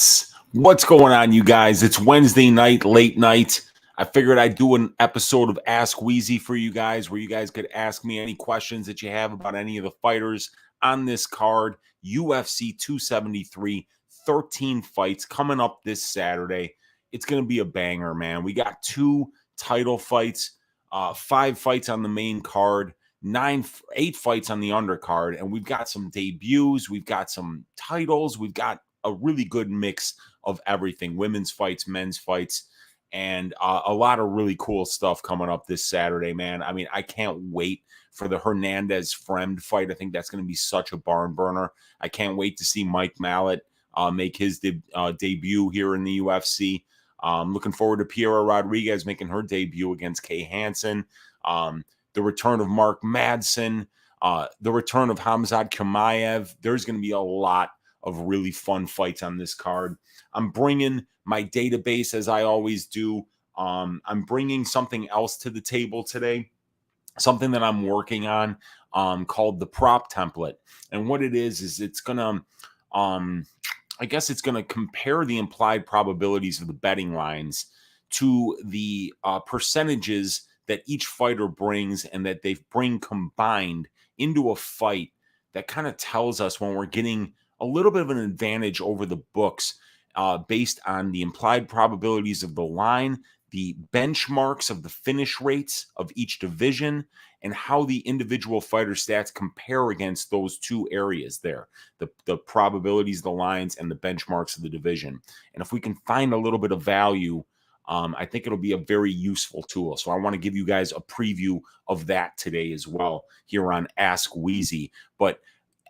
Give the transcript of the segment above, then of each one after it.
Yes. What's going on, you guys? It's Wednesday night, late night. I figured I'd do an episode of Ask Weezy for you guys where you guys could ask me any questions that you have about any of the fighters on this card. UFC 273, 13 fights coming up this Saturday. It's going to be a banger, man. We got 2 title fights, 5 fights on the main card, 8 fights on the undercard, and we've got some debuts, we've got some titles, we've got a really good mix of everything, women's fights, men's fights, and a lot of really cool stuff coming up this Saturday, man. I mean, I can't wait for the Hernandez Fremd fight. I think that's going to be such a barn burner. I can't wait to see Mike Mallet make his debut here in the UFC. Looking forward to Piera Rodriguez making her debut against Kay Hansen. The return of Mark Madsen, the return of Hamzat Chimaev. There's going to be a lot of really fun fights on this card. I'm bringing my database as I always do. I'm bringing something else to the table today, something that I'm working on called the prop template. And what it is it's going to, I guess it's going to compare the implied probabilities of the betting lines to the percentages that each fighter brings and that they bring combined into a fight that kind of tells us when we're getting a little bit of an advantage over the books based on the implied probabilities of the line, the benchmarks of the finish rates of each division, and how the individual fighter stats compare against those 2 areas there, the probabilities, the lines, and the benchmarks of the division. And if we can find a little bit of value, I think it'll be a very useful tool. So I want to give you guys a preview of that today as well here on Ask Weezy. But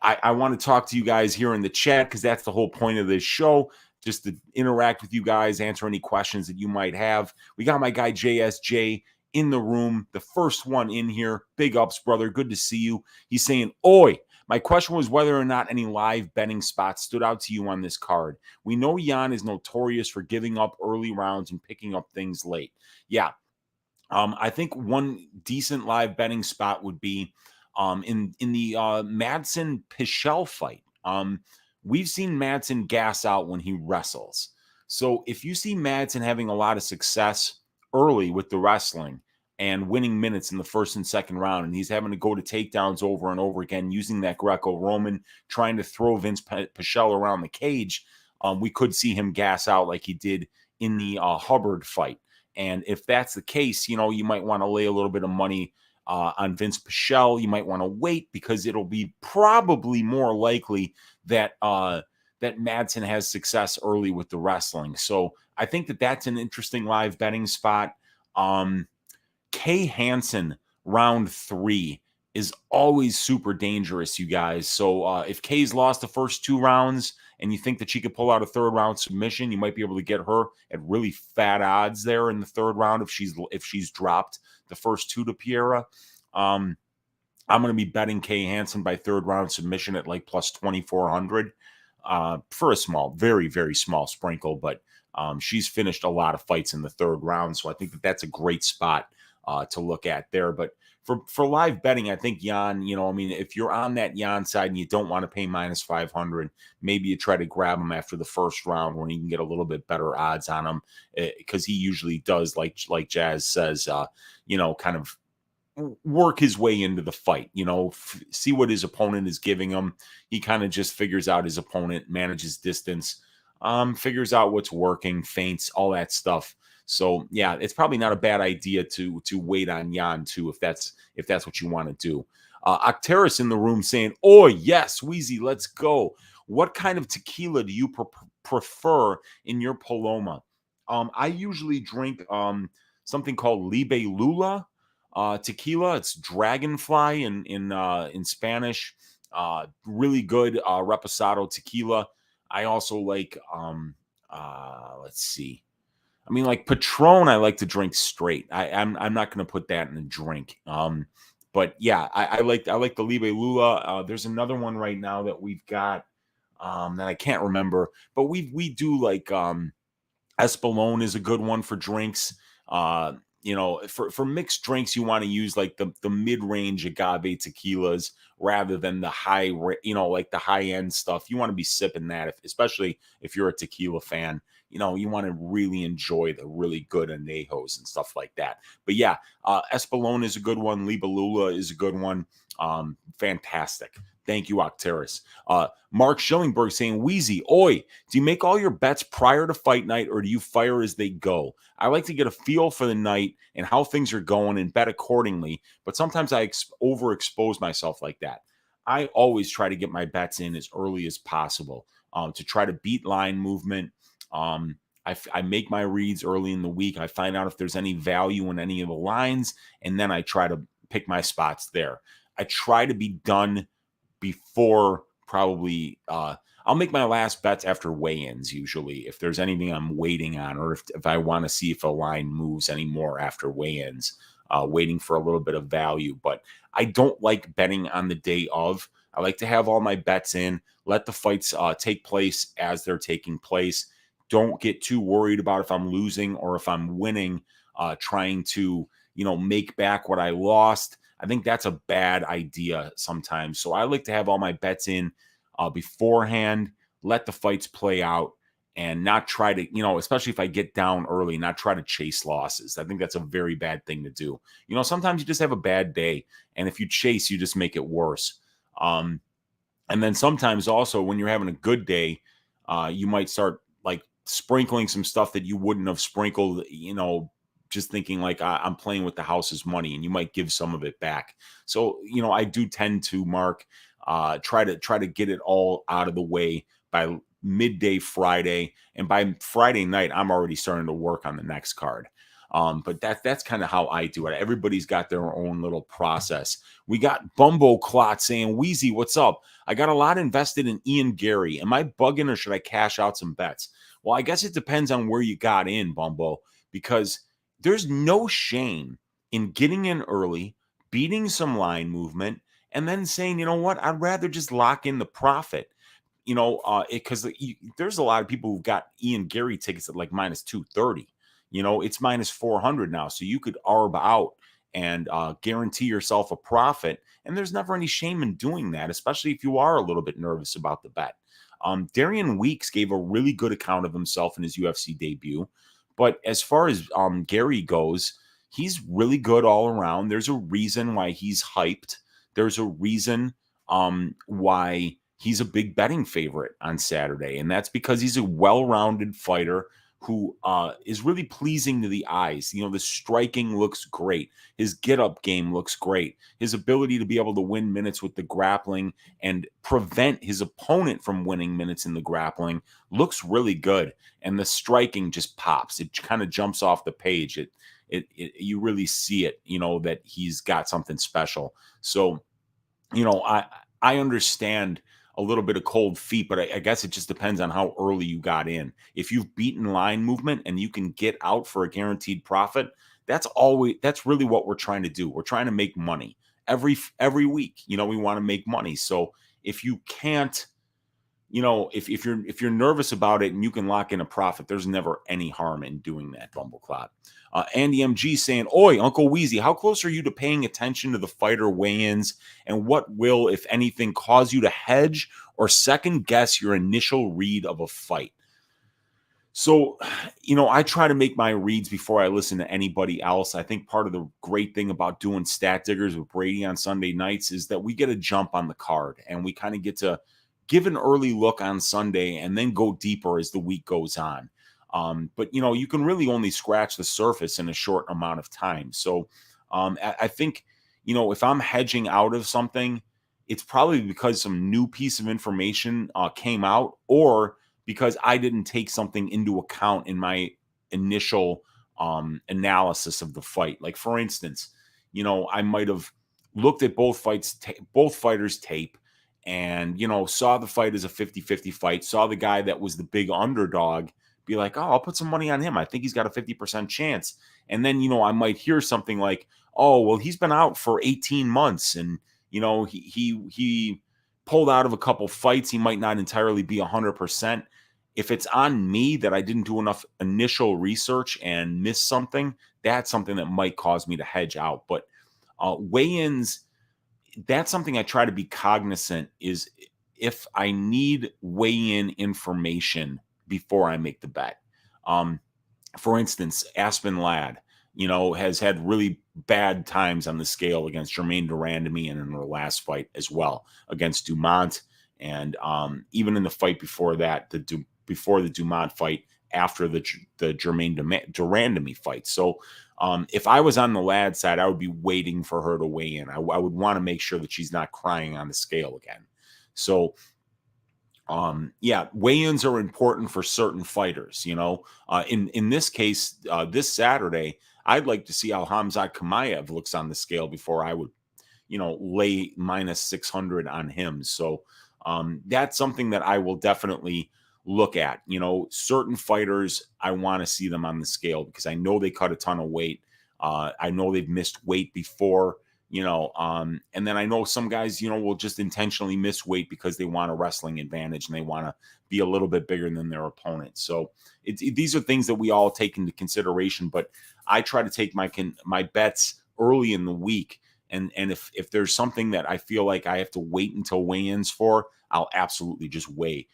I want to talk to you guys here in the chat because that's the whole point of this show, just to interact with you guys, answer any questions that you might have. We got my guy JSJ in the room, the first one in here. Big ups, brother. Good to see you. He's saying, "Oi, my question was whether or not any live betting spots stood out to you on this card. We know Jan is notorious for giving up early rounds and picking up things late." Yeah. I think one decent live betting spot would be in the Madsen Pichel fight. We've seen Madsen gas out when he wrestles. So if you see Madsen having a lot of success early with the wrestling and winning minutes in the first and second round, and he's having to go to takedowns over and over again, using that Greco-Roman, trying to throw Vince Pichel around the cage, we could see him gas out like he did in the Hubbard fight. And if that's the case, you know, you might want to lay a little bit of money on Vince Pichel. You might want to wait because it'll be probably more likely that that Madsen has success early with the wrestling. So I think that that's an interesting live betting spot. Kay Hansen round 3 is always super dangerous, you guys. So if Kay's lost the first 2 rounds and you think that she could pull out a 3rd round submission, you might be able to get her at really fat odds there in the 3rd round if she's dropped the first 2 to Piera. I'm going to be betting Kay Hansen by 3rd round submission at like plus 2,400 for a small, very, very small sprinkle. But she's finished a lot of fights in the 3rd round. So I think that that's a great spot to look at there. But for live betting, I think Jan, you know, I mean, if you're on that Jan side and you don't want to pay minus 500, maybe you try to grab him after the 1st round when you can get a little bit better odds on him because he usually does, like Jazz says, you know, kind of work his way into the fight, you know, see what his opponent is giving him. He kind of just figures out his opponent, manages distance, figures out what's working, feints, all that stuff. So yeah, it's probably not a bad idea to wait on Jan too, if that's what you want to do. Octeris in the room saying, "Oh yes, Weezy, let's go. What kind of tequila do you prefer in your Paloma?" I usually drink something called Libe Lula tequila. It's dragonfly in Spanish. Really good reposado tequila. I also like let's see. I mean, like Patron, I like to drink straight. I'm not going to put that in a drink. But yeah, I like the Libe Lula. There's another one right now that we've got that I can't remember, but we do like Espolón is a good one for drinks. You know, for mixed drinks, you want to use like the mid-range agave tequilas rather than the like the high end stuff. You want to be sipping that, especially if you're a tequila fan. You want to really enjoy the really good anejos and stuff like that. But yeah, Espolón is a good one. Libalula is a good one. Fantastic. Thank you, Octeris. Mark Schillingberg saying, Weezy, oi, do you make all your bets prior to fight night or do you fire as they go? I like to get a feel for the night and how things are going and bet accordingly, but sometimes I overexpose myself like that. I always try to get my bets in as early as possible to try to beat line movement. I make my reads early in the week. I find out if there's any value in any of the lines, and then I try to pick my spots there. I try to be done before probably I'll make my last bets after weigh-ins usually if there's anything I'm waiting on, or if I want to see if a line moves anymore after weigh-ins, waiting for a little bit of value. But I don't like betting on the day of. I like to have all my bets in, let the fights take place as they're taking place. Don't get too worried about if I'm losing or if I'm winning, trying to make back what I lost. I think that's a bad idea sometimes. So I like to have all my bets in beforehand, let the fights play out, and not try to, especially if I get down early, not try to chase losses. I think that's a very bad thing to do. Sometimes you just have a bad day, and if you chase, you just make it worse. And then sometimes also when you're having a good day, you might start like sprinkling some stuff that you wouldn't have sprinkled, just thinking like I'm playing with the house's money, and you might give some of it back. So, I do tend to, Mark, try to get it all out of the way by midday Friday. And by Friday night, I'm already starting to work on the next card. But that's kind of how I do it. Everybody's got their own little process. We got Bumbo Clot saying, Weezy, what's up? I got a lot invested in Ian Gary. Am I bugging or should I cash out some bets? Well, I guess it depends on where you got in, Bumbo, because there's no shame in getting in early, beating some line movement, and then saying, you know what, I'd rather just lock in the profit. Because there's a lot of people who've got Ian Gary tickets at like minus 230. It's minus 400 now. So you could arb out and guarantee yourself a profit. And there's never any shame in doing that, especially if you are a little bit nervous about the bet. Darian Weeks gave a really good account of himself in his UFC debut. But as far as Gary goes, he's really good all around. There's a reason why he's hyped. There's a reason why he's a big betting favorite on Saturday. And that's because he's a well-rounded fighter who is really pleasing to the eyes. The striking looks great. His get-up game looks great. His ability to be able to win minutes with the grappling and prevent his opponent from winning minutes in the grappling looks really good. And the striking just pops. It kind of jumps off the page. You really see it, that he's got something special. So, I understand a little bit of cold feet, but I guess it just depends on how early you got in. If you've beaten line movement and you can get out for a guaranteed profit, that's really what we're trying to do. We're trying to make money every week. We want to make money. So if you can't, if you're nervous about it and you can lock in a profit, there's never any harm in doing that, Bumbleclot. Andy MG saying, oi, Uncle Weezy, how close are you to paying attention to the fighter weigh-ins, and what will, if anything, cause you to hedge or second guess your initial read of a fight? So, I try to make my reads before I listen to anybody else. I think part of the great thing about doing Stat Diggers with Brady on Sunday nights is that we get a jump on the card, and we kind of get to give an early look on Sunday and then go deeper as the week goes on. But you can really only scratch the surface in a short amount of time. So I think, if I'm hedging out of something, it's probably because some new piece of information came out, or because I didn't take something into account in my initial analysis of the fight. Like, for instance, I might have looked at both fighters' tape, and saw the fight as a 50-50 fight, saw the guy that was the big underdog be like, oh, I'll put some money on him. I think he's got a 50% chance. And then, I might hear something like, oh, well, he's been out for 18 months and, he pulled out of a couple fights. He might not entirely be 100%. If it's on me that I didn't do enough initial research and miss something, that's something that might cause me to hedge out. But weigh-ins, that's something I try to be cognizant is if I need weigh-in information before I make the bet. Um, for instance, Aspen Ladd, has had really bad times on the scale against Jermaine Durandamy and in her last fight as well against Dumont. And even in the fight before that, before the Dumont fight, after the Jermaine Durandamy fight. So if I was on the Ladd side, I would be waiting for her to weigh in. I would want to make sure that she's not crying on the scale again. So yeah, weigh-ins are important for certain fighters. In this case, this Saturday, I'd like to see how Hamzat Chimaev looks on the scale before I would lay minus 600 on him. So that's something that I will definitely look at. Certain fighters, I want to see them on the scale because I know they cut a ton of weight. I know they've missed weight before. And then I know some guys, will just intentionally miss weight because they want a wrestling advantage and they want to be a little bit bigger than their opponent. So these are things that we all take into consideration, but I try to take my bets early in the week. And if there's something that I feel like I have to wait until weigh-ins for, I'll absolutely just wait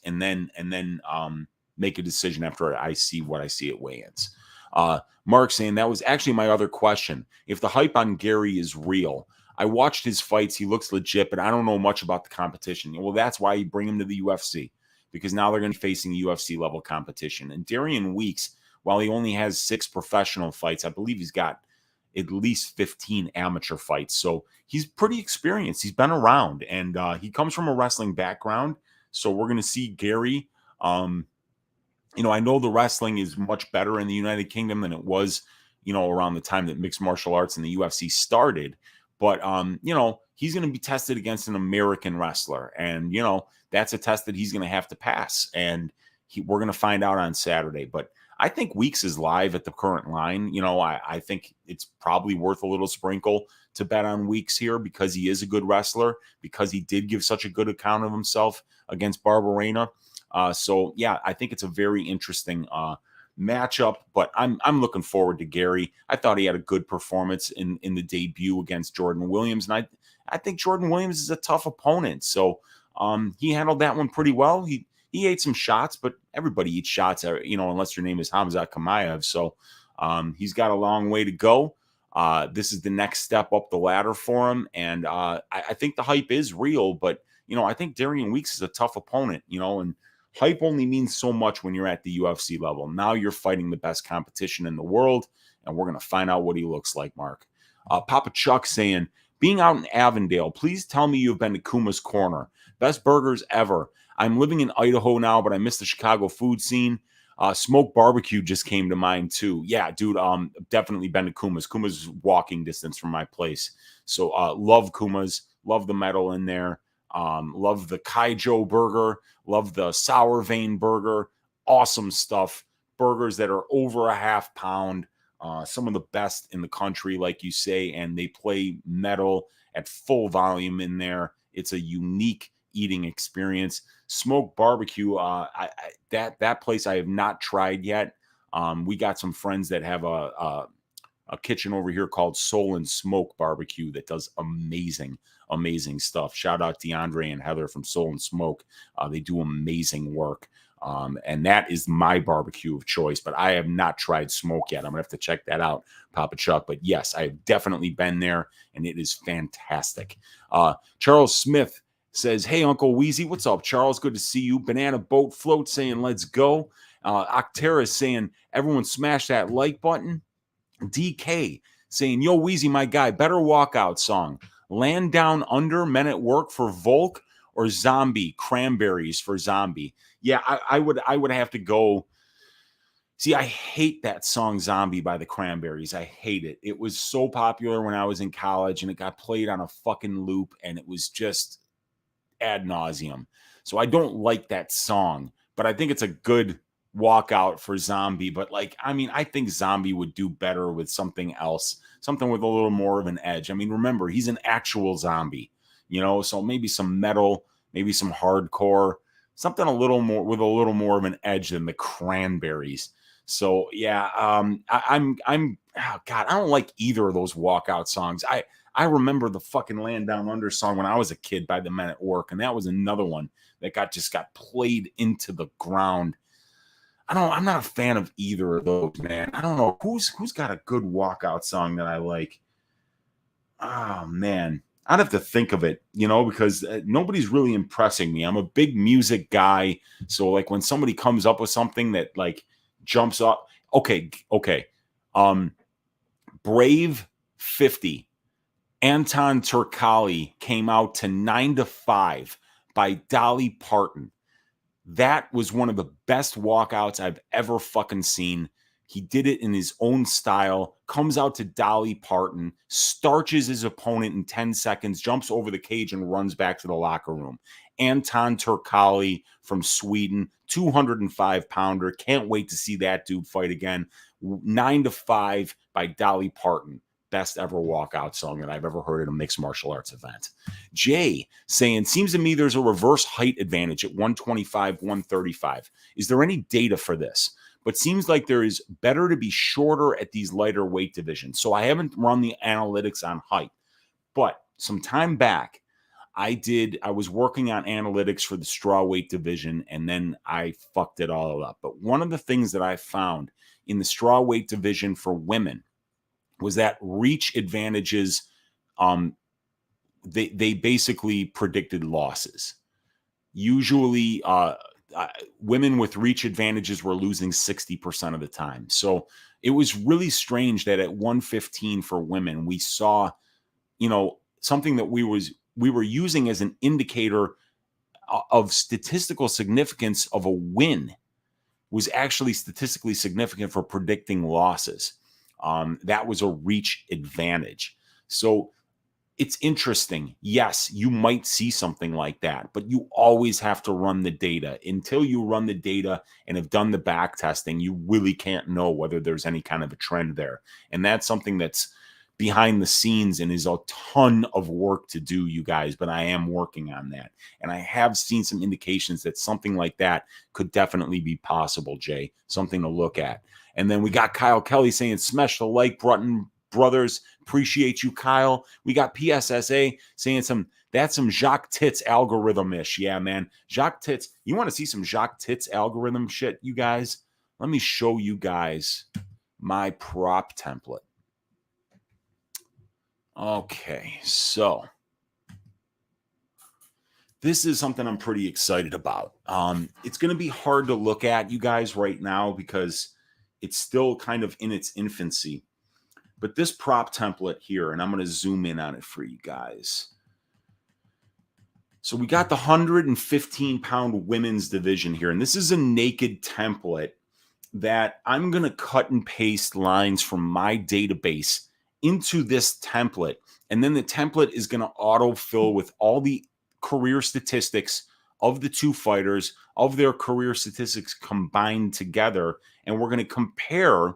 and then make a decision after I see what I see at weigh-ins. Mark saying that was actually my other question. If the hype on Gary is real, I watched his fights. He looks legit, but I don't know much about the competition. Well, that's why you bring him to the UFC, because now they're going to be facing UFC level competition. And Darian Weeks, while he only has 6 professional fights, I believe he's got at least 15 amateur fights. So he's pretty experienced. He's been around, and he comes from a wrestling background. So we're going to see Gary. I know the wrestling is much better in the United Kingdom than it was, around the time that mixed martial arts and the UFC started. But, he's going to be tested against an American wrestler. And, that's a test that he's going to have to pass. And we're going to find out on Saturday. But I think Weeks is live at the current line. I think it's probably worth a little sprinkle to bet on Weeks here because he is a good wrestler, because he did give such a good account of himself against Barberena. So yeah, I think it's a very interesting matchup, but I'm looking forward to Gary. I thought he had a good performance in the debut against Jordan Williams, and I think Jordan Williams is a tough opponent. So he handled that one pretty well. He ate some shots, but everybody eats shots, unless your name is Hamzat Chimaev. So he's got a long way to go. This is the next step up the ladder for him, and I think the hype is real. But I think Darian Weeks is a tough opponent. And hype only means so much when you're at the UFC level. Now you're fighting the best competition in the world, and we're going to find out what he looks like, Mark. Papa Chuck saying, being out in Avondale, please tell me you've been to Kuma's Corner. Best burgers ever. I'm living in Idaho now, but I miss the Chicago food scene. Smoked barbecue just came to mind too. Yeah, dude, definitely been to Kuma's. Kuma's walking distance from my place. So love Kuma's. Love the metal in there. Love the Kaijo burger. Love the sour vein burger. Awesome stuff. Burgers that are over a half pound. Some of the best in the country, like you say, and they play metal at full volume in there. It's a unique eating experience. Smoked barbecue, that place I have not tried yet. We got some friends that have a kitchen over here called Soul and Smoke Barbecue that does amazing stuff. Shout out DeAndre and Heather from Soul and Smoke. They do amazing work. And that is my barbecue of choice, but I have not tried smoke yet. I'm gonna have to check that out, Papa Chuck. But yes, I've definitely been there, and it is fantastic. Charles Smith says, hey, Uncle Weezy, what's up, Charles? Good to see you. Banana Boat Float saying, let's go. Octera saying, everyone smash that like button. DK saying, yo, Weezy, my guy, better walkout song. Land Down Under, Men at Work for Volk, or Zombie, Cranberries for Zombie. Yeah, I would have to go. See, I hate that song Zombie by the Cranberries. I hate it. It was so popular when I was in college, and it got played on a fucking loop, and it was just ad nauseum. So I don't like that song, but I think it's a good walkout for Zombie. But I think Zombie would do better with something else, something with a little more of an edge. I mean, remember, he's an actual zombie, so maybe some metal, maybe some hardcore, something a little more with a little more of an edge than the Cranberries. So yeah, I'm oh God, I don't like either of those walkout songs. I remember the fucking Land Down Under song when I was a kid by the Men at Work, and that was another one that just got played into the ground. I'm not a fan of either of those, man. I don't know who's got a good walkout song that I like. Oh man, I'd have to think of it, because nobody's really impressing me. I'm a big music guy, so like when somebody comes up with something that like jumps up, okay. Brave 50, Anton Turkali came out to 9 to 5 by Dolly Parton. That was one of the best walkouts I've ever fucking seen. He did it in his own style, comes out to Dolly Parton, starches his opponent in 10 seconds, jumps over the cage and runs back to the locker room. Anton Turkali from Sweden, 205-pounder. Can't wait to see that dude fight again. 9 to 5 by Dolly Parton. Best ever walkout song that I've ever heard at a mixed martial arts event. Jay saying, seems to me there's a reverse height advantage at 125, 135. Is there any data for this? But seems like there is better to be shorter at these lighter weight divisions. So I haven't run the analytics on height, but some time back, I was working on analytics for the straw weight division, and then I fucked it all up. But one of the things that I found in the straw weight division for women was that reach advantages, they basically predicted losses. Usually, women with reach advantages were losing 60% of the time. So it was really strange that at 115 for women, we saw, something that we were using as an indicator of statistical significance of a win was actually statistically significant for predicting losses. That was a reach advantage. So it's interesting. Yes, you might see something like that, but you always have to run the data. Until you run the data and have done the back testing, you really can't know whether there's any kind of a trend there. And that's something that's behind the scenes and is a ton of work to do, you guys, but I am working on that. And I have seen some indications that something like that could definitely be possible, Jay, something to look at. And then we got Kyle Kelly saying, smash the like button, brothers. Appreciate you, Kyle. We got PSSA saying that's some Jacques Tits algorithm-ish. Yeah, man. Jacques Tits. You want to see some Jacques Tits algorithm shit, you guys? Let me show you guys my prop template. Okay, so this is something I'm pretty excited about. It's going to be hard to look at, you guys, right now because it's still kind of in its infancy. But this prop template here, and I'm going to zoom in on it for you guys. So we got the 115-pound women's division here, and this is a naked template that I'm going to cut and paste lines from my database into this template. And then the template is going to autofill with all the career statistics of the two fighters, of their career statistics combined together. And we're going to compare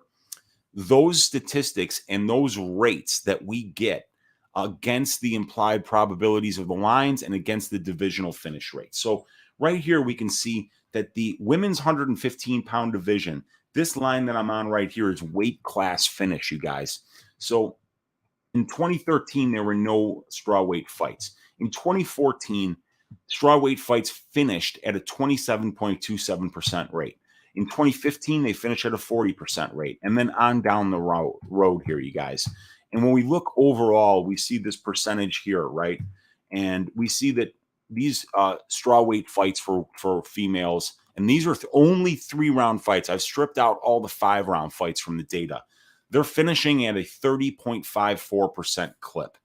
those statistics and those rates that we get against the implied probabilities of the lines and against the divisional finish rate. So right here, we can see that the women's 115-pound division, this line that I'm on right here is weight class finish, you guys. So in 2013, there were no strawweight fights. In 2014, strawweight fights finished at a 27.27% rate. In 2015, they finished at a 40% rate, and then on down the road here, you guys. And when we look overall, we see this percentage here, right? And we see that these strawweight fights for females, and these are only 3-round fights. I've stripped out all the 5-round fights from the data. They're finishing at a 30.54% clip.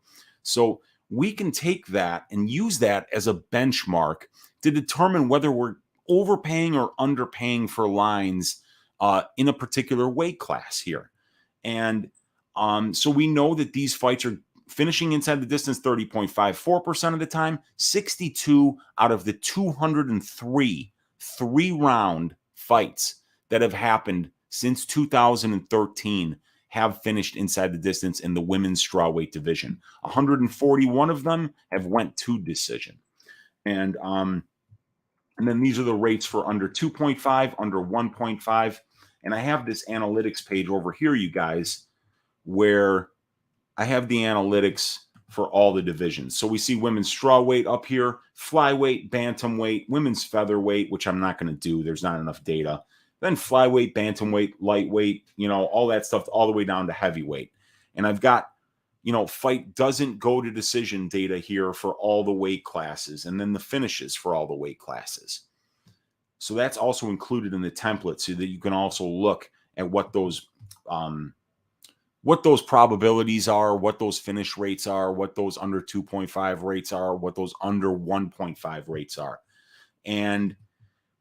So we can take that and use that as a benchmark to determine whether we're overpaying or underpaying for lines in a particular weight class here. And so we know that these fights are finishing inside the distance 30.54% of the time. 62 out of the 203 3-round fights that have happened since 2013 have finished inside the distance in the women's strawweight division. 141 of them have went to decision. And then these are the rates for under 2.5, under 1.5. And I have this analytics page over here, you guys, where I have the analytics for all the divisions. So we see women's strawweight up here, flyweight, bantamweight, women's featherweight, which I'm not going to do. There's not enough data. Then flyweight, bantamweight, lightweight, all that stuff, all the way down to heavyweight. And I've got, fight doesn't go to decision data here for all the weight classes, and then the finishes for all the weight classes. So that's also included in the template so that you can also look at what those probabilities are, what those finish rates are, what those under 2.5 rates are, what those under 1.5 rates are. And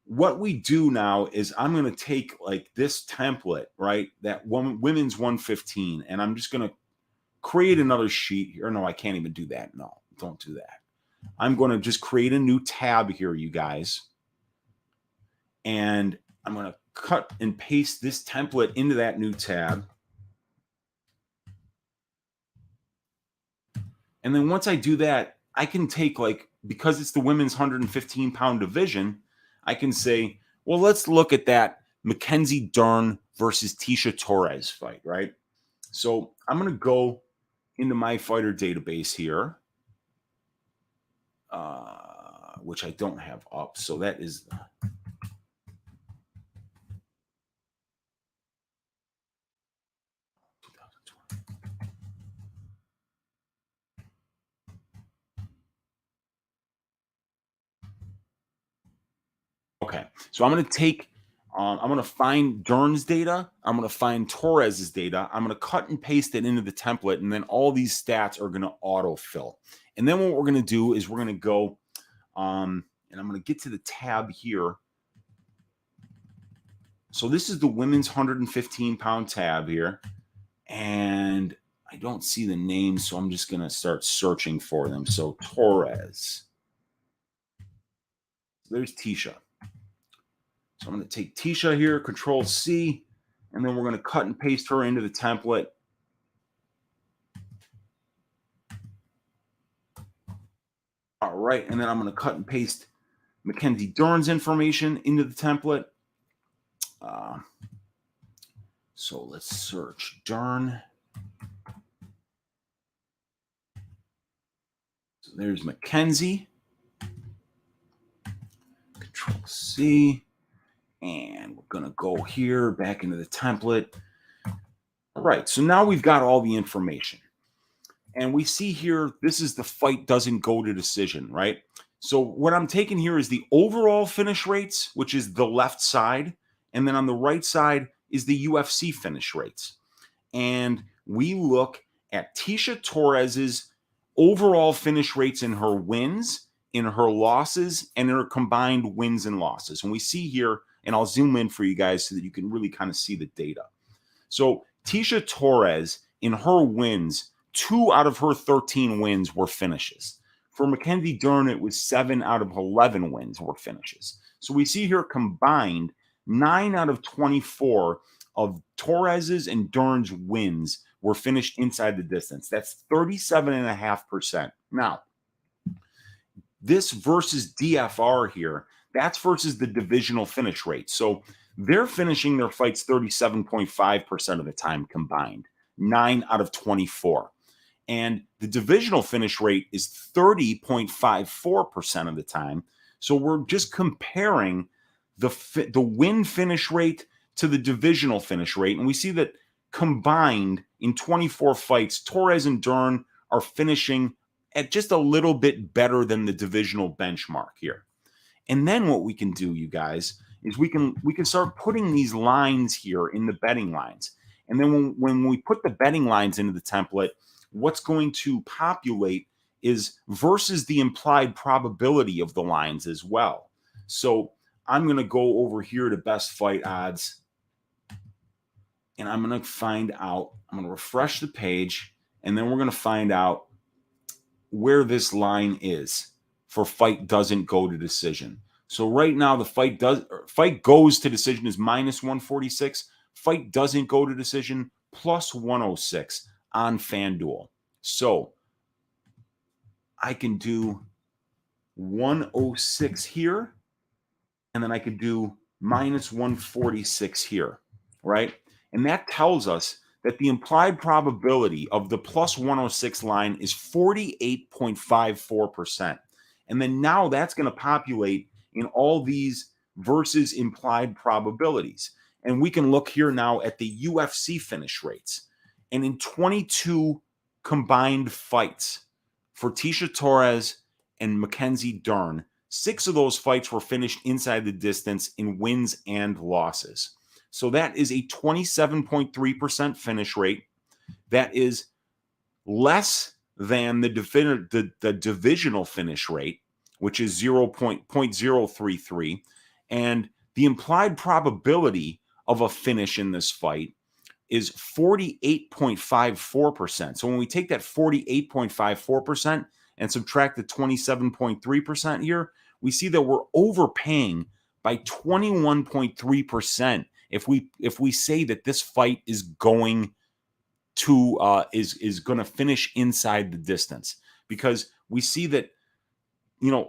what we do now is I'm going to take like this template, right? That women's 115, and I'm just going to create another sheet here. No, I can't even do that. No, don't do that. I'm going to just create a new tab here, you guys. And I'm going to cut and paste this template into that new tab. And then once I do that, I can take because it's the women's 115-pound division, I can say, well, let's look at that Mackenzie Dern versus Tecia Torres fight, right? So I'm going to go into my fighter database here, which I don't have up. So that is... Okay, so I'm going to take, I'm going to find Dern's data. I'm going to find Torres's data. I'm going to cut and paste it into the template, and then all these stats are going to autofill. And then what we're going to do is we're going to go, and I'm going to get to the tab here. So this is the women's 115-pound tab here, and I don't see the names, so I'm just going to start searching for them. So Torres. There's Tecia. So I'm going to take Tecia here, Control C, and then we're going to cut and paste her into the template. All right, and then I'm going to cut and paste Mackenzie Dern's information into the template. So let's search Dern. So there's Mackenzie. Control C. And we're going to go here back into the template. All right, so now we've got all the information. And we see here, this is the fight doesn't go to decision, right? So what I'm taking here is the overall finish rates, which is the left side. And then on the right side is the UFC finish rates. And we look at Tecia Torres's overall finish rates in her wins, in her losses, and in her combined wins and losses. And we see here, and I'll zoom in for you guys so that you can really kind of see the data. So Tecia Torres, in her wins, 2 out of her 13 wins were finishes. For Mackenzie Dern, it was 7 out of 11 wins were finishes. So we see here combined 9 out of 24 of Torres's and Dern's wins were finished inside the distance. That's 37.5%. Now, this versus DFR here, that's versus the divisional finish rate. So they're finishing their fights 37.5% of the time combined, 9 out of 24. And the divisional finish rate is 30.54% of the time. So we're just comparing the win finish rate to the divisional finish rate. And we see that combined in 24 fights, Torres and Dern are finishing at just a little bit better than the divisional benchmark here. And then what we can do, you guys, is we can start putting these lines here in the betting lines. And then when we put the betting lines into the template, what's going to populate is versus the implied probability of the lines as well. So I'm going to go over here to best fight odds, and I'm going to find out, I'm going to refresh the page, and then we're going to find out where this line is for fight doesn't go to decision. So right now the fight goes to decision is minus 146. Fight doesn't go to decision plus 106 on FanDuel. So I can do 106 here, and then I could do minus 146 here, right? And that tells us that the implied probability of the plus 106 line is 48.54%. And then now that's going to populate in all these versus implied probabilities. And we can look here now at the UFC finish rates. And in 22 combined fights for Tecia Torres and Mackenzie Dern, 6 of those fights were finished inside the distance in wins and losses. So that is a 27.3% finish rate. That is less than the divisional finish rate, which is 0.033. And the implied probability of a finish in this fight is 48.54%. So when we take that 48.54% and subtract the 27.3% here, we see that we're overpaying by 21.3% if we say that this fight is going to is going to finish inside the distance, because we see that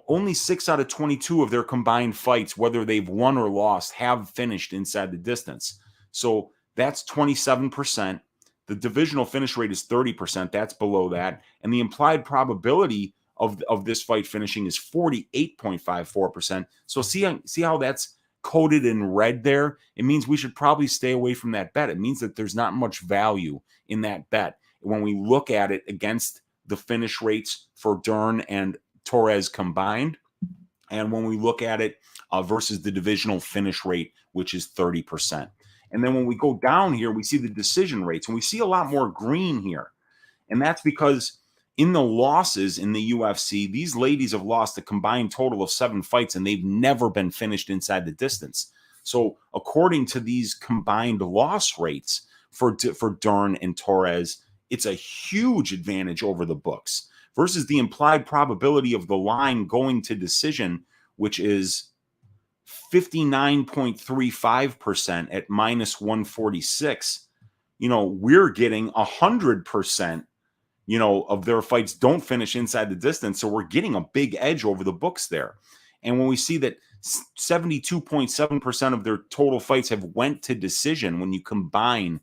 only 6 out of 22 of their combined fights, whether they've won or lost, have finished inside the distance. So that's 27%. The divisional finish rate is 30%. That's below that. And the implied probability of this fight finishing is 48.54%. So see how that's coded in red there? It means we should probably stay away from that bet. It means that there's not much value in that bet when we look at it against the finish rates for Dern and Torres combined, and when we look at it versus the divisional finish rate, which is 30%. And then when we go down here, we see the decision rates, and we see a lot more green here. And that's because in the losses in the UFC, these ladies have lost a combined total of 7 fights, and they've never been finished inside the distance. So according to these combined loss rates for Dern and Torres, it's a huge advantage over the books versus the implied probability of the line going to decision, which is 59.35% at minus 146. We're getting 100%, of their fights don't finish inside the distance. So we're getting a big edge over the books there. And when we see that 72.7% of their total fights have went to decision, when you combine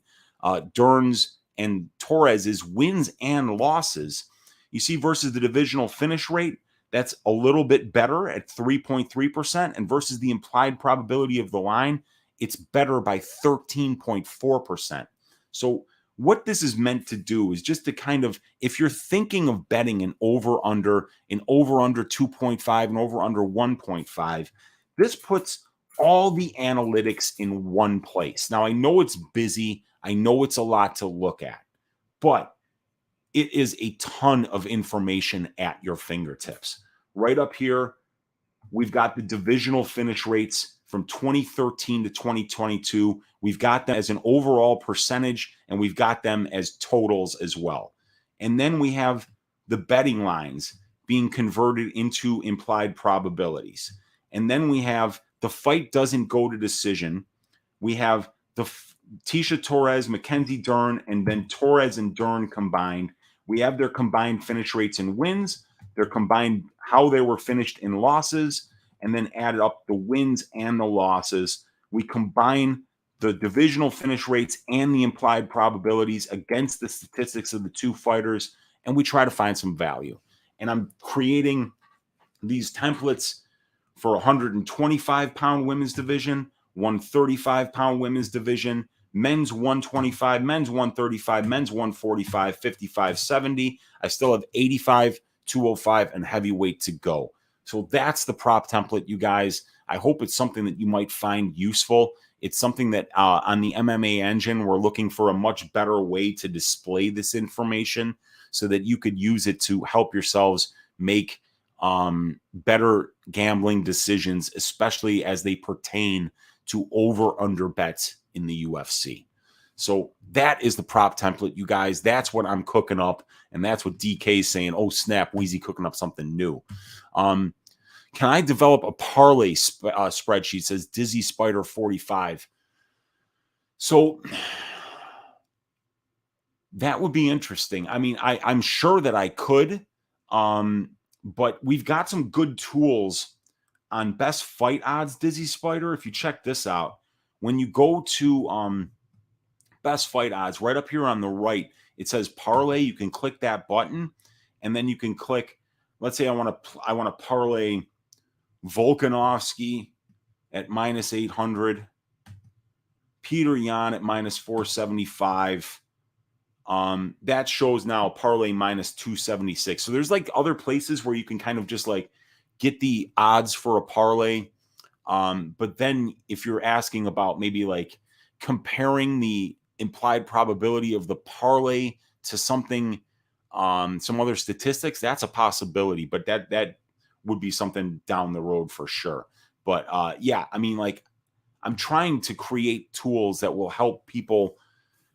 Dern's and Torres's wins and losses, you see versus the divisional finish rate, that's a little bit better at 3.3%. And versus the implied probability of the line, it's better by 13.4%. So what this is meant to do is just to kind of, if you're thinking of betting an over-under 2.5 and over-under 1.5, this puts all the analytics in one place. Now, I know it's busy. I know it's a lot to look at, but it is a ton of information at your fingertips. Right up here, we've got the divisional finish rates from 2013 to 2022. We've got them as an overall percentage, and we've got them as totals as well. And then we have the betting lines being converted into implied probabilities. And then we have the fight doesn't go to decision. We have the Tecia Torres, Mackenzie Dern, and then Torres and Dern combined. We have their combined finish rates and wins, their combined how they were finished in losses, and then added up the wins and the losses. We combine the divisional finish rates and the implied probabilities against the statistics of the two fighters, and we try to find some value. And I'm creating these templates for 125-pound women's division, 135-pound women's division, men's 125, men's 135, men's 145, 55, 70. I still have 85, 205, and heavyweight to go. So that's the prop template, you guys. I hope it's something that you might find useful. It's something that on the MMA engine, we're looking for a much better way to display this information so that you could use it to help yourselves make better gambling decisions, especially as they pertain to over-under bets in the UFC. So that is the prop template, you guys. That's what I'm cooking up, and that's what DK is saying. Oh, snap, Weezy cooking up something new. Can I develop a parlay spreadsheet? Says Dizzy Spider 45. So that would be interesting. I mean, I'm sure that I could, but we've got some good tools on best fight odds, Dizzy Spider. If you check this out, when you go to best fight odds right up here on the right. It says parlay. You can click that button, and then you can click. Let's say I want to parlay Volkanovski at minus 800, Peter Yan at minus 475. That shows now parlay minus 276. So there's like other places where you can kind of just like get the odds for a parlay. But then if you're asking about maybe like comparing the implied probability of the parlay to something, some other statistics, that's a possibility, but that would be something down the road for sure. But yeah, I mean, like, I'm trying to create tools that will help people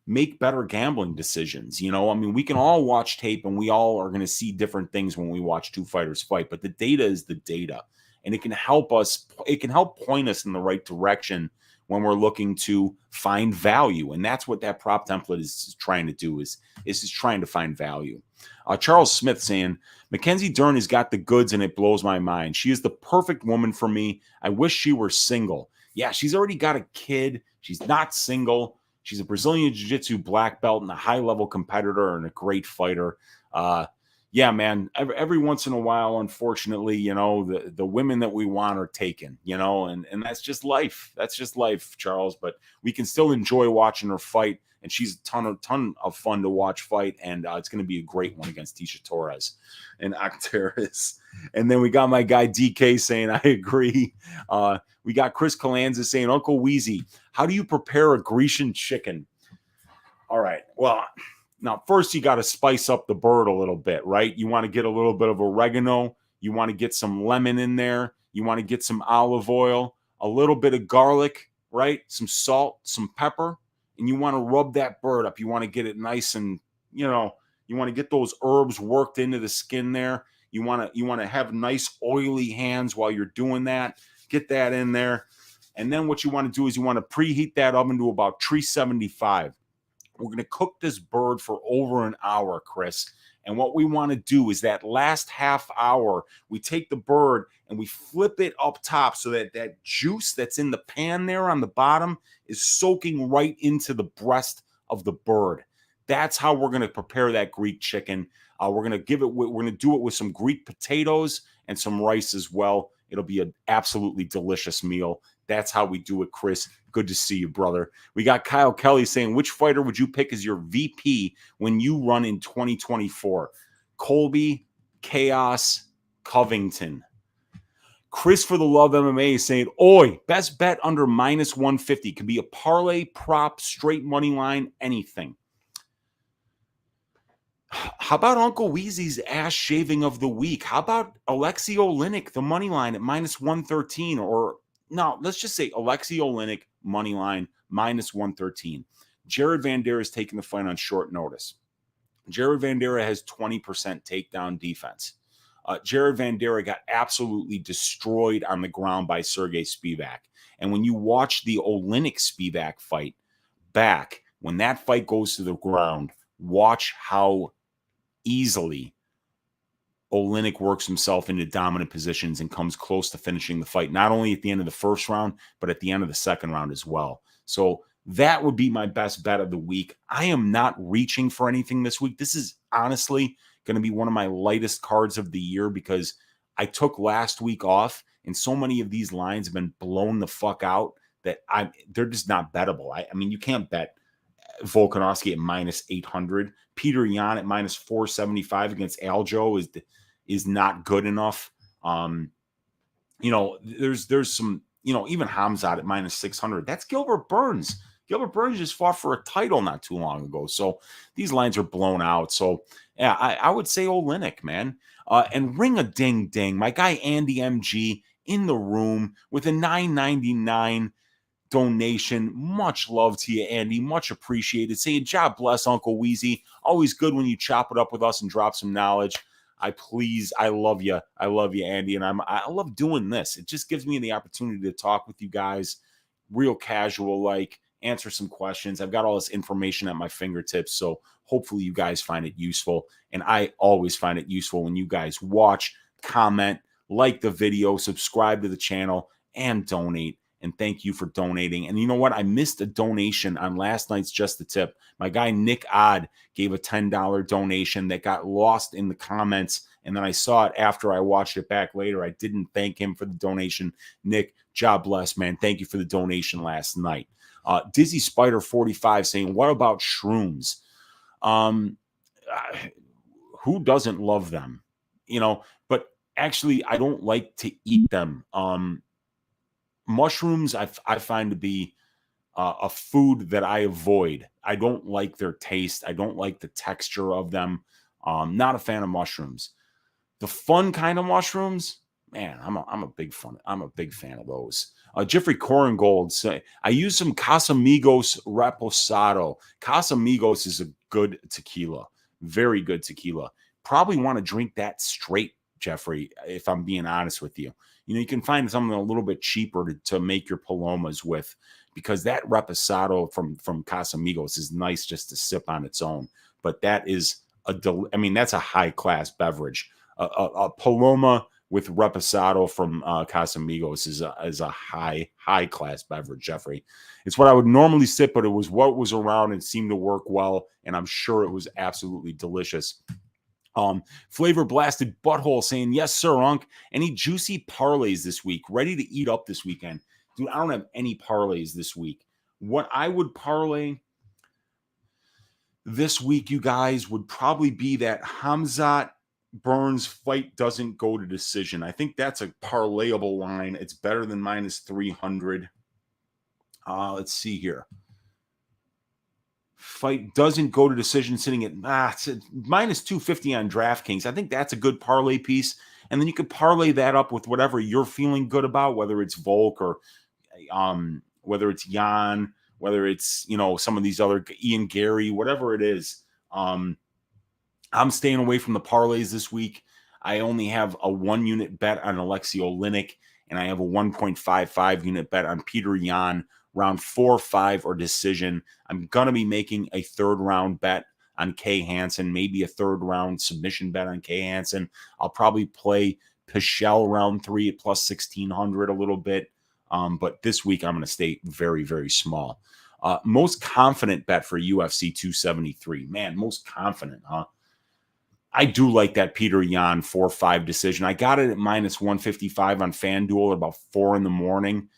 make better gambling decisions. You know, I mean, we can all watch tape and we all are going to see different things when we watch two fighters fight, but the data is the data, and it can help us, it can help point us in the right direction when we're looking to find value. And that's what that prop template is trying to do, is just trying to find value. Charles Smith saying, Mackenzie Dern has got the goods and it blows my mind. She is the perfect woman for me. I wish she were single. Yeah, she's already got a kid. She's not single. She's a Brazilian Jiu-Jitsu black belt and a high-level competitor and a great fighter. Yeah, man, every once in a while, unfortunately, you know, the women that we want are taken, you know, and that's just life. That's just life, Charles. But we can still enjoy watching her fight, and she's a ton of fun to watch fight, and it's going to be a great one against Tisha Torres and Acteris. And then we got my guy DK saying, I agree. We got Chris Calanza saying, Uncle Weezy, how do you prepare a Grecian chicken? All right, well, now, first, you got to spice up the bird a little bit, right? You want to get a little bit of oregano. You want to get some lemon in there. You want to get some olive oil, a little bit of garlic, right? Some salt, some pepper, and you want to rub that bird up. You want to get it nice and, you know, you want to get those herbs worked into the skin there. You want to have nice oily hands while you're doing that. Get that in there. And then what you want to do is you want to preheat that oven to about 375. We're going to cook this bird for over an hour, Chris. And what we want to do is that last half hour, we take the bird and we flip it up top so that that juice that's in the pan there on the bottom is soaking right into the breast of the bird. That's how we're going to prepare that Greek chicken. We're going to do it with some Greek potatoes and some rice as well. It'll be an absolutely delicious meal. That's how we do it, Chris. Good to see you, brother. We got Kyle Kelly saying, which fighter would you pick as your VP when you run in 2024? Colby, Chaos, Covington. Chris for the Love MMA is saying, oi, best bet under minus 150. Could be a parlay, prop, straight money line, anything. How about Uncle Weezy's ass shaving of the week? How about Alexei Oleinik, the money line at minus 113? Or no, let's just say Alexei Oleinik, money line, minus 113. Jared Vanderaa is taking the fight on short notice. Jared Vanderaa has 20% takedown defense. Jared Vanderaa got absolutely destroyed on the ground by Sergey Spivak. And when you watch the Oleinik-Spivak fight back, when that fight goes to the ground, watch how easily Oleinik works himself into dominant positions and comes close to finishing the fight, not only at the end of the first round, but at the end of the second round as well. So that would be my best bet of the week. I am not reaching for anything this week. This is honestly going to be one of my lightest cards of the year because I took last week off, and so many of these lines have been blown the fuck out that they're just not bettable. I mean, you can't bet Volkanovski at minus 800. Peter Yan at minus 475 against Aljo is not good enough. You know, there's some, you know, even Hamzat at minus 600. That's Gilbert Burns. Gilbert Burns just fought for a title not too long ago. So these lines are blown out. So yeah, I would say Oleinik, man. And ring a ding ding. My guy Andy MG in the room with a $9.99 donation. Much love to you, Andy. Much appreciated. Saying, God bless Uncle Weezy. Always good when you chop it up with us and drop some knowledge. I love you. I love you, Andy. And I love doing this. It just gives me the opportunity to talk with you guys real casual, like answer some questions. I've got all this information at my fingertips. So hopefully you guys find it useful. And I always find it useful when you guys watch, comment, like the video, subscribe to the channel, and donate. And thank you for donating. And you know what? I missed a donation on last night's Just the Tip. My guy Nick Odd gave a $10 donation that got lost in the comments. And then I saw it after I watched it back later. I didn't thank him for the donation. Nick, job bless, man. Thank you for the donation last night. Dizzy Spider 45 saying, what about shrooms? Who doesn't love them? But actually, I don't like to eat them. Mushrooms, I find to be a food that I avoid. I don't like their taste. I don't like the texture of them. Not a fan of mushrooms. The fun kind of mushrooms, man, I'm a big fan of those. Jeffrey Coringold say, I use some Casamigos Reposado. Casamigos is a good tequila, very good tequila. Probably want to drink that straight, Jeffrey, if I'm being honest with you. You can find something a little bit cheaper to make your palomas with, because that Reposado from Casamigos is nice just to sip on its own. But that is that's a high class beverage. A Paloma with Reposado from Casamigos is a high class beverage, Jeffrey. It's what I would normally sip, but it was what was around and seemed to work well, and I'm sure it was absolutely delicious. Flavor Blasted Butthole saying, yes, sir, Unc. Any juicy parlays this week? Ready to eat up this weekend? Dude, I don't have any parlays this week. What I would parlay this week, you guys, would probably be that Khamzat Burns fight doesn't go to decision. I think that's a parlayable line. It's better than minus 300. Let's see here. Fight doesn't go to decision, sitting at it's minus 250 on DraftKings. I think that's a good parlay piece. And then you could parlay that up with whatever you're feeling good about, whether it's Volk or whether it's Jan, whether it's, some of these other Ian Gary, whatever it is. I'm staying away from the parlays this week. I only have a 1-unit bet on Alexei Oleinik, and I have a 1.55 unit bet on Peter Yan, round 4, 5, or decision. I'm going to be making a 3rd round bet on Kay Hansen, maybe a 3rd round submission bet on Kay Hansen. I'll probably play Pichel round 3 at plus 1,600 a little bit. But this week I'm going to stay very, very small. Most confident bet for UFC 273. Man, most confident, huh? I do like that Peter Yan 4-5 decision. I got it at minus 155 on FanDuel at about 4 a.m.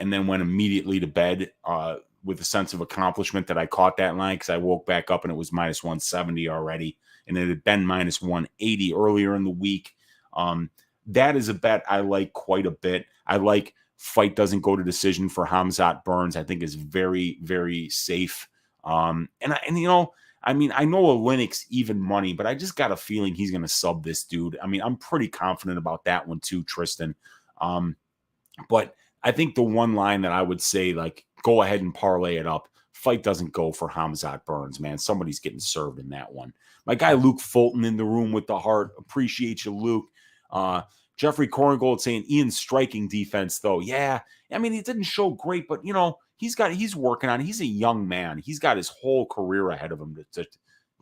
And then went immediately to bed with a sense of accomplishment that I caught that line, because I woke back up and it was minus 170 already. And it had been minus 180 earlier in the week. That is a bet I like quite a bit. I like fight doesn't go to decision for Khamzat Burns. I think is very, very safe. I know Oleinik's even money, but I just got a feeling he's going to sub this dude. I'm pretty confident about that one too, Tristan. But I think the one line that I would say, like, go ahead and parlay it up. Fight doesn't go for Khamzat Burns, man. Somebody's getting served in that one. My guy Luke Fulton in the room with the heart. Appreciate you, Luke. Jeffrey Coringold saying Ian's striking defense, though. Yeah, he didn't show great, but he's working on it. He's a young man. He's got his whole career ahead of him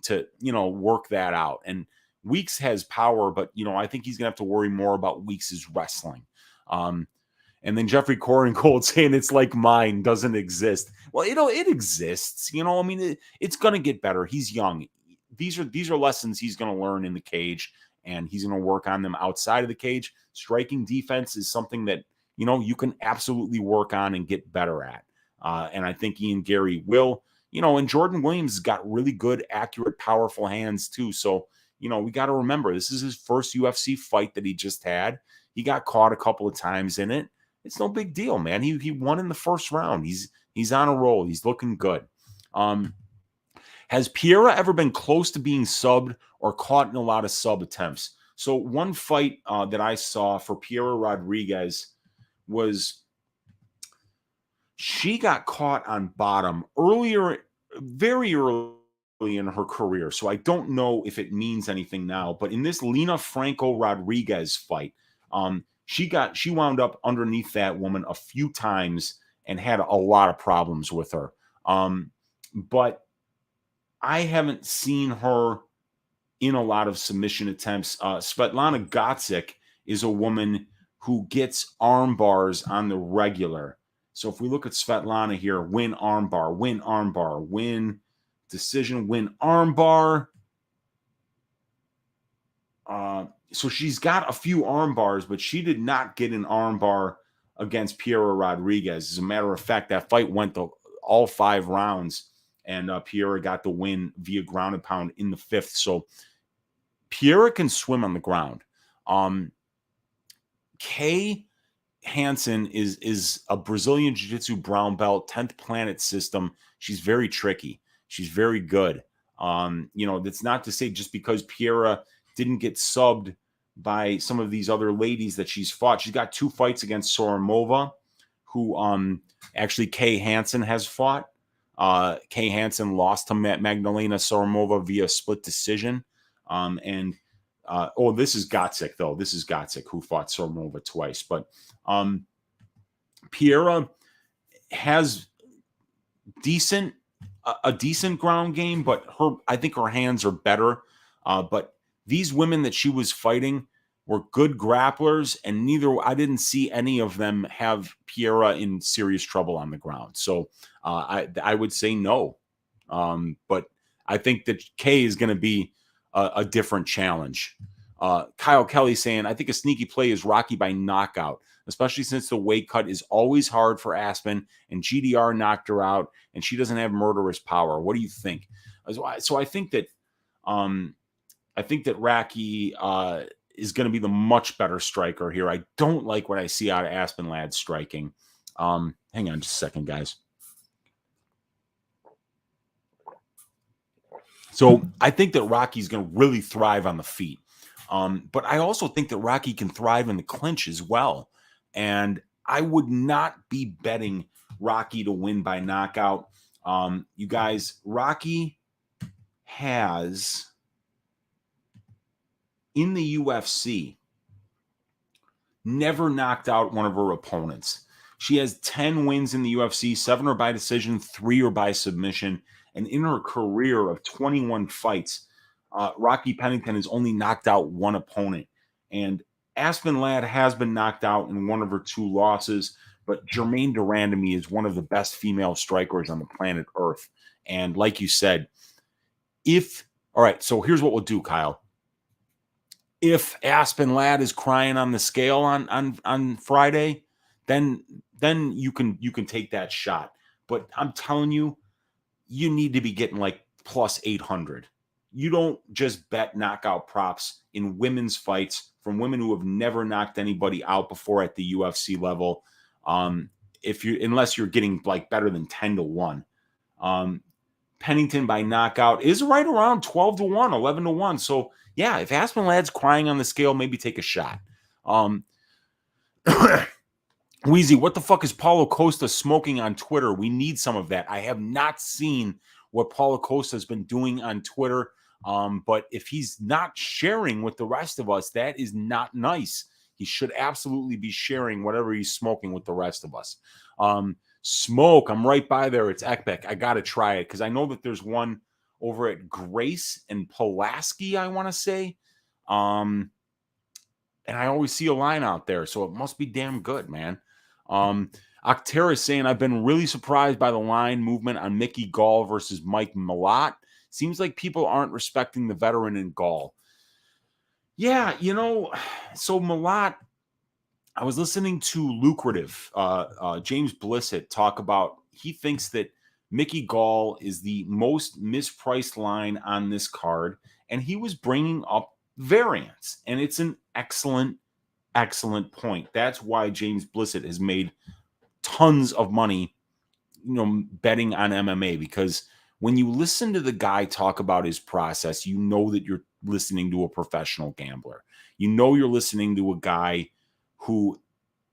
to work that out. And Weeks has power, but I think he's gonna have to worry more about Weeks' wrestling. And then Jeffrey Coringold saying it's like mine doesn't exist. Well, it exists. It's gonna get better. He's young. These are lessons he's gonna learn in the cage, and he's gonna work on them outside of the cage. Striking defense is something that you can absolutely work on and get better at. And I think Ian Gary will. And Jordan Williams has got really good, accurate, powerful hands too. So we got to remember, this is his first UFC fight that he just had. He got caught a couple of times in it. It's no big deal, man. He won in the first round. He's on a roll. He's looking good. Has Pereira ever been close to being subbed or caught in a lot of sub attempts? So one fight that I saw for Pereira Rodriguez was she got caught on bottom very early in her career. So I don't know if it means anything now, but in this Lina Franco Rodriguez fight, she wound up underneath that woman a few times and had a lot of problems with her. But I haven't seen her in a lot of submission attempts. Svetlana Gotzik is a woman who gets arm bars on the regular. So if we look at Svetlana here, win armbar, win decision, win armbar. So she's got a few arm bars, but she did not get an arm bar against Piera Rodriguez. As a matter of fact, that fight went all 5 rounds, and Piera got the win via ground and pound in the 5th. So Piera can swim on the ground. Kay Hansen is a Brazilian Jiu-Jitsu brown belt, 10th planet system. She's very tricky. She's very good. That's not to say just because Piera didn't get subbed by some of these other ladies that she's fought. She's got 2 fights against Soromova, who actually Kay Hansen has fought. Kay Hansen lost to Magdalena Soromova via split decision. This is Gotzik, though. This is Gotzik, who fought Soromova twice. But Piera has a decent ground game, but I think her hands are better. But these women that she was fighting were good grapplers, and I didn't see any of them have Piera in serious trouble on the ground. So I would say no. But I think that Kay is going to be a different challenge. Kyle Kelly saying, I think a sneaky play is Rocky by knockout, especially since the weight cut is always hard for Aspen, and GDR knocked her out, and she doesn't have murderous power. What do you think? So I think that Rocky is going to be the much better striker here. I don't like what I see out of Aspen Ladd striking. Hang on just a second, guys. So I think that Rocky's going to really thrive on the feet. But I also think that Rocky can thrive in the clinch as well. And I would not be betting Rocky to win by knockout. You guys, Rocky has, in the UFC, never knocked out one of her opponents. She has 10 wins in the UFC, 7 are by decision, 3 are by submission. And in her career of 21 fights, Rocky Pennington has only knocked out 1 opponent. And Aspen Ladd has been knocked out in 1 of her 2 losses, but Germaine Durand to me is one of the best female strikers on the planet Earth. And like you said, all right, so here's what we'll do, Kyle. If Aspen Ladd is crying on the scale on Friday, then you can take that shot. But I'm telling you, you need to be getting like plus 800. You don't just bet knockout props in women's fights from women who have never knocked anybody out before at the UFC level. Unless you're getting like better than 10-1. Pennington by knockout is right around 12-1, 11-1. So yeah, if Aspen Ladd's crying on the scale, maybe take a shot. Weezy, what the fuck is Paulo Costa smoking on Twitter? We need some of that. I have not seen what Paulo Costa has been doing on Twitter. But if he's not sharing with the rest of us, that is not nice. He should absolutely be sharing whatever he's smoking with the rest of us. Smoke, I'm right by there. It's Ekbek. I got to try it because I know that there's one over at Grace and Pulaski, I want to say. And I always see a line out there, so it must be damn good, man. Octera is saying, I've been really surprised by the line movement on Mickey Gall versus Mike Malott. Seems like people aren't respecting the veteran in Gall. Yeah, so Malott, I was listening to Lucrative, James Blissett talk about, he thinks that Mickey Gall is the most mispriced line on this card, and he was bringing up variance, and it's an excellent point. That's why James Blissett has made tons of money, betting on MMA, because when you listen to the guy talk about his process, you know that you're listening to a professional gambler. You're listening to a guy who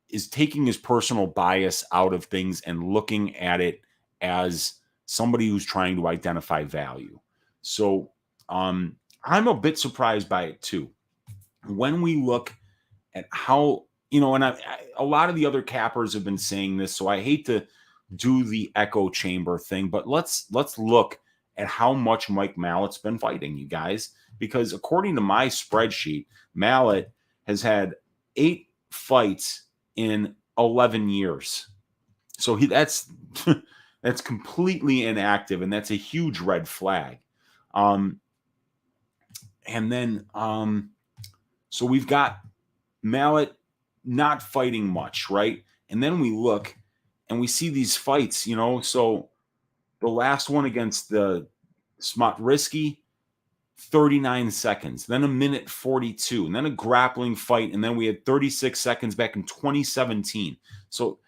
is taking his personal bias out of things and looking at it as somebody who's trying to identify value. So I'm a bit surprised by it too. When we look at how, and a lot of the other cappers have been saying this, so I hate to do the echo chamber thing, but let's look at how much Mike Mallett's been fighting, you guys, because according to my spreadsheet, Mallett has had 8 fights in 11 years. So that's that's completely inactive, and that's a huge red flag. And then so we've got Mallet not fighting much, right? And then we look and we see these fights, so the last one against the Risky, 39 seconds, then a minute 42, and then a grappling fight, and then we had 36 seconds back in 2017. So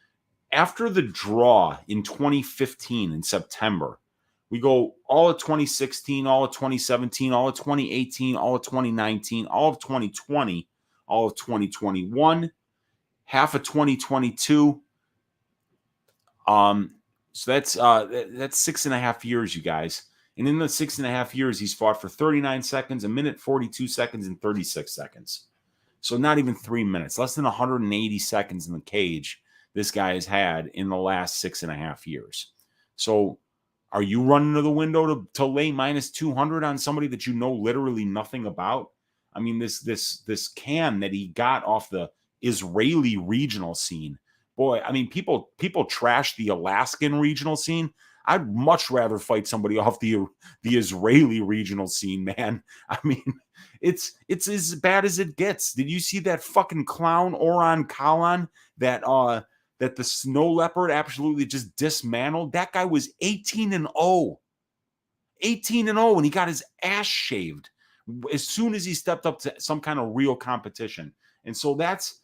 after the draw in 2015 in September, we go all of 2016, all of 2017, all of 2018, all of 2019, all of 2020, all of 2021, half of 2022. So that's 6.5 years, you guys. And in the 6.5 years, he's fought for 39 seconds, a minute 42 seconds, and 36 seconds. So not even 3 minutes, less than 180 seconds in the cage this guy has had in the last 6.5 years. So are you running to the window to lay minus 200 on somebody that you know literally nothing about? I mean, this can that he got off the Israeli regional scene. Boy, I mean, people trash the Alaskan regional scene. I'd much rather fight somebody off the Israeli regional scene, man. I mean, it's as bad as it gets. Did you see that fucking clown Oran Kalan that the snow leopard absolutely just dismantled? That guy was 18-0. 18-0, and he got his ass shaved as soon as he stepped up to some kind of real competition. And so that's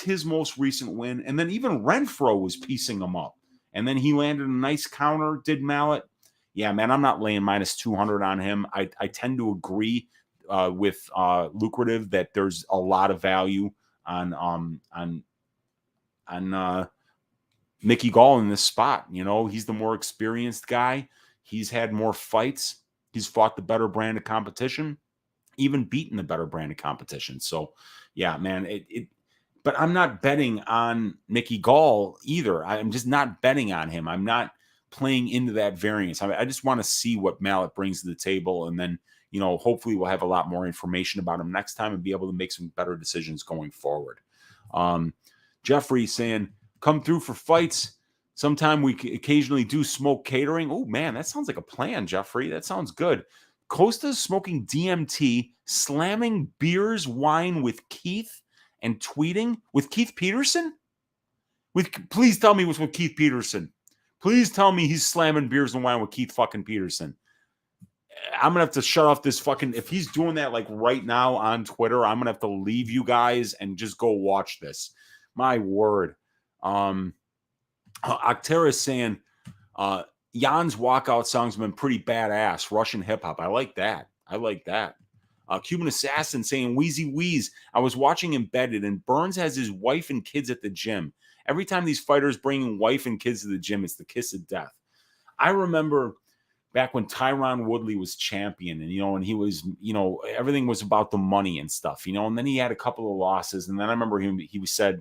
his most recent win. And then even Renfro was piecing him up. And then he landed a nice counter, did Mallet. Yeah, man, I'm not laying minus 200 on him. I tend to agree with Lucrative that there's a lot of value on Mickey Gall in this spot. He's the more experienced guy. He's had more fights. He's fought the better brand of competition, even beaten the better brand of competition. So, yeah, man, but I'm not betting on Mickey Gall either. I'm just not betting on him. I'm not playing into that variance. I just want to see what Mallet brings to the table. And then, hopefully we'll have a lot more information about him next time and be able to make some better decisions going forward. Jeffrey saying, come through for fights. Sometime we occasionally do smoke catering. Oh, man, that sounds like a plan, Jeffrey. That sounds good. Costa's smoking DMT, slamming beers, wine with Keith, and tweeting with Keith Peterson? Please tell me it was with Keith Peterson. Please tell me he's slamming beers and wine with Keith fucking Peterson. I'm going to have to shut off this fucking... If he's doing that like right now on Twitter, I'm going to have to leave you guys and just go watch this. My word. Octera is saying, Jan's Walkout song's been pretty badass. Russian hip-hop. I like that. Cuban Assassin saying, Weezy Wheeze. I was watching Embedded, and Burns has his wife and kids at the gym. Every time these fighters bring wife and kids to the gym, it's the kiss of death. I remember back when Tyron Woodley was champion, and he was, everything was about the money and stuff, and then he had a couple of losses, and then I remember he said,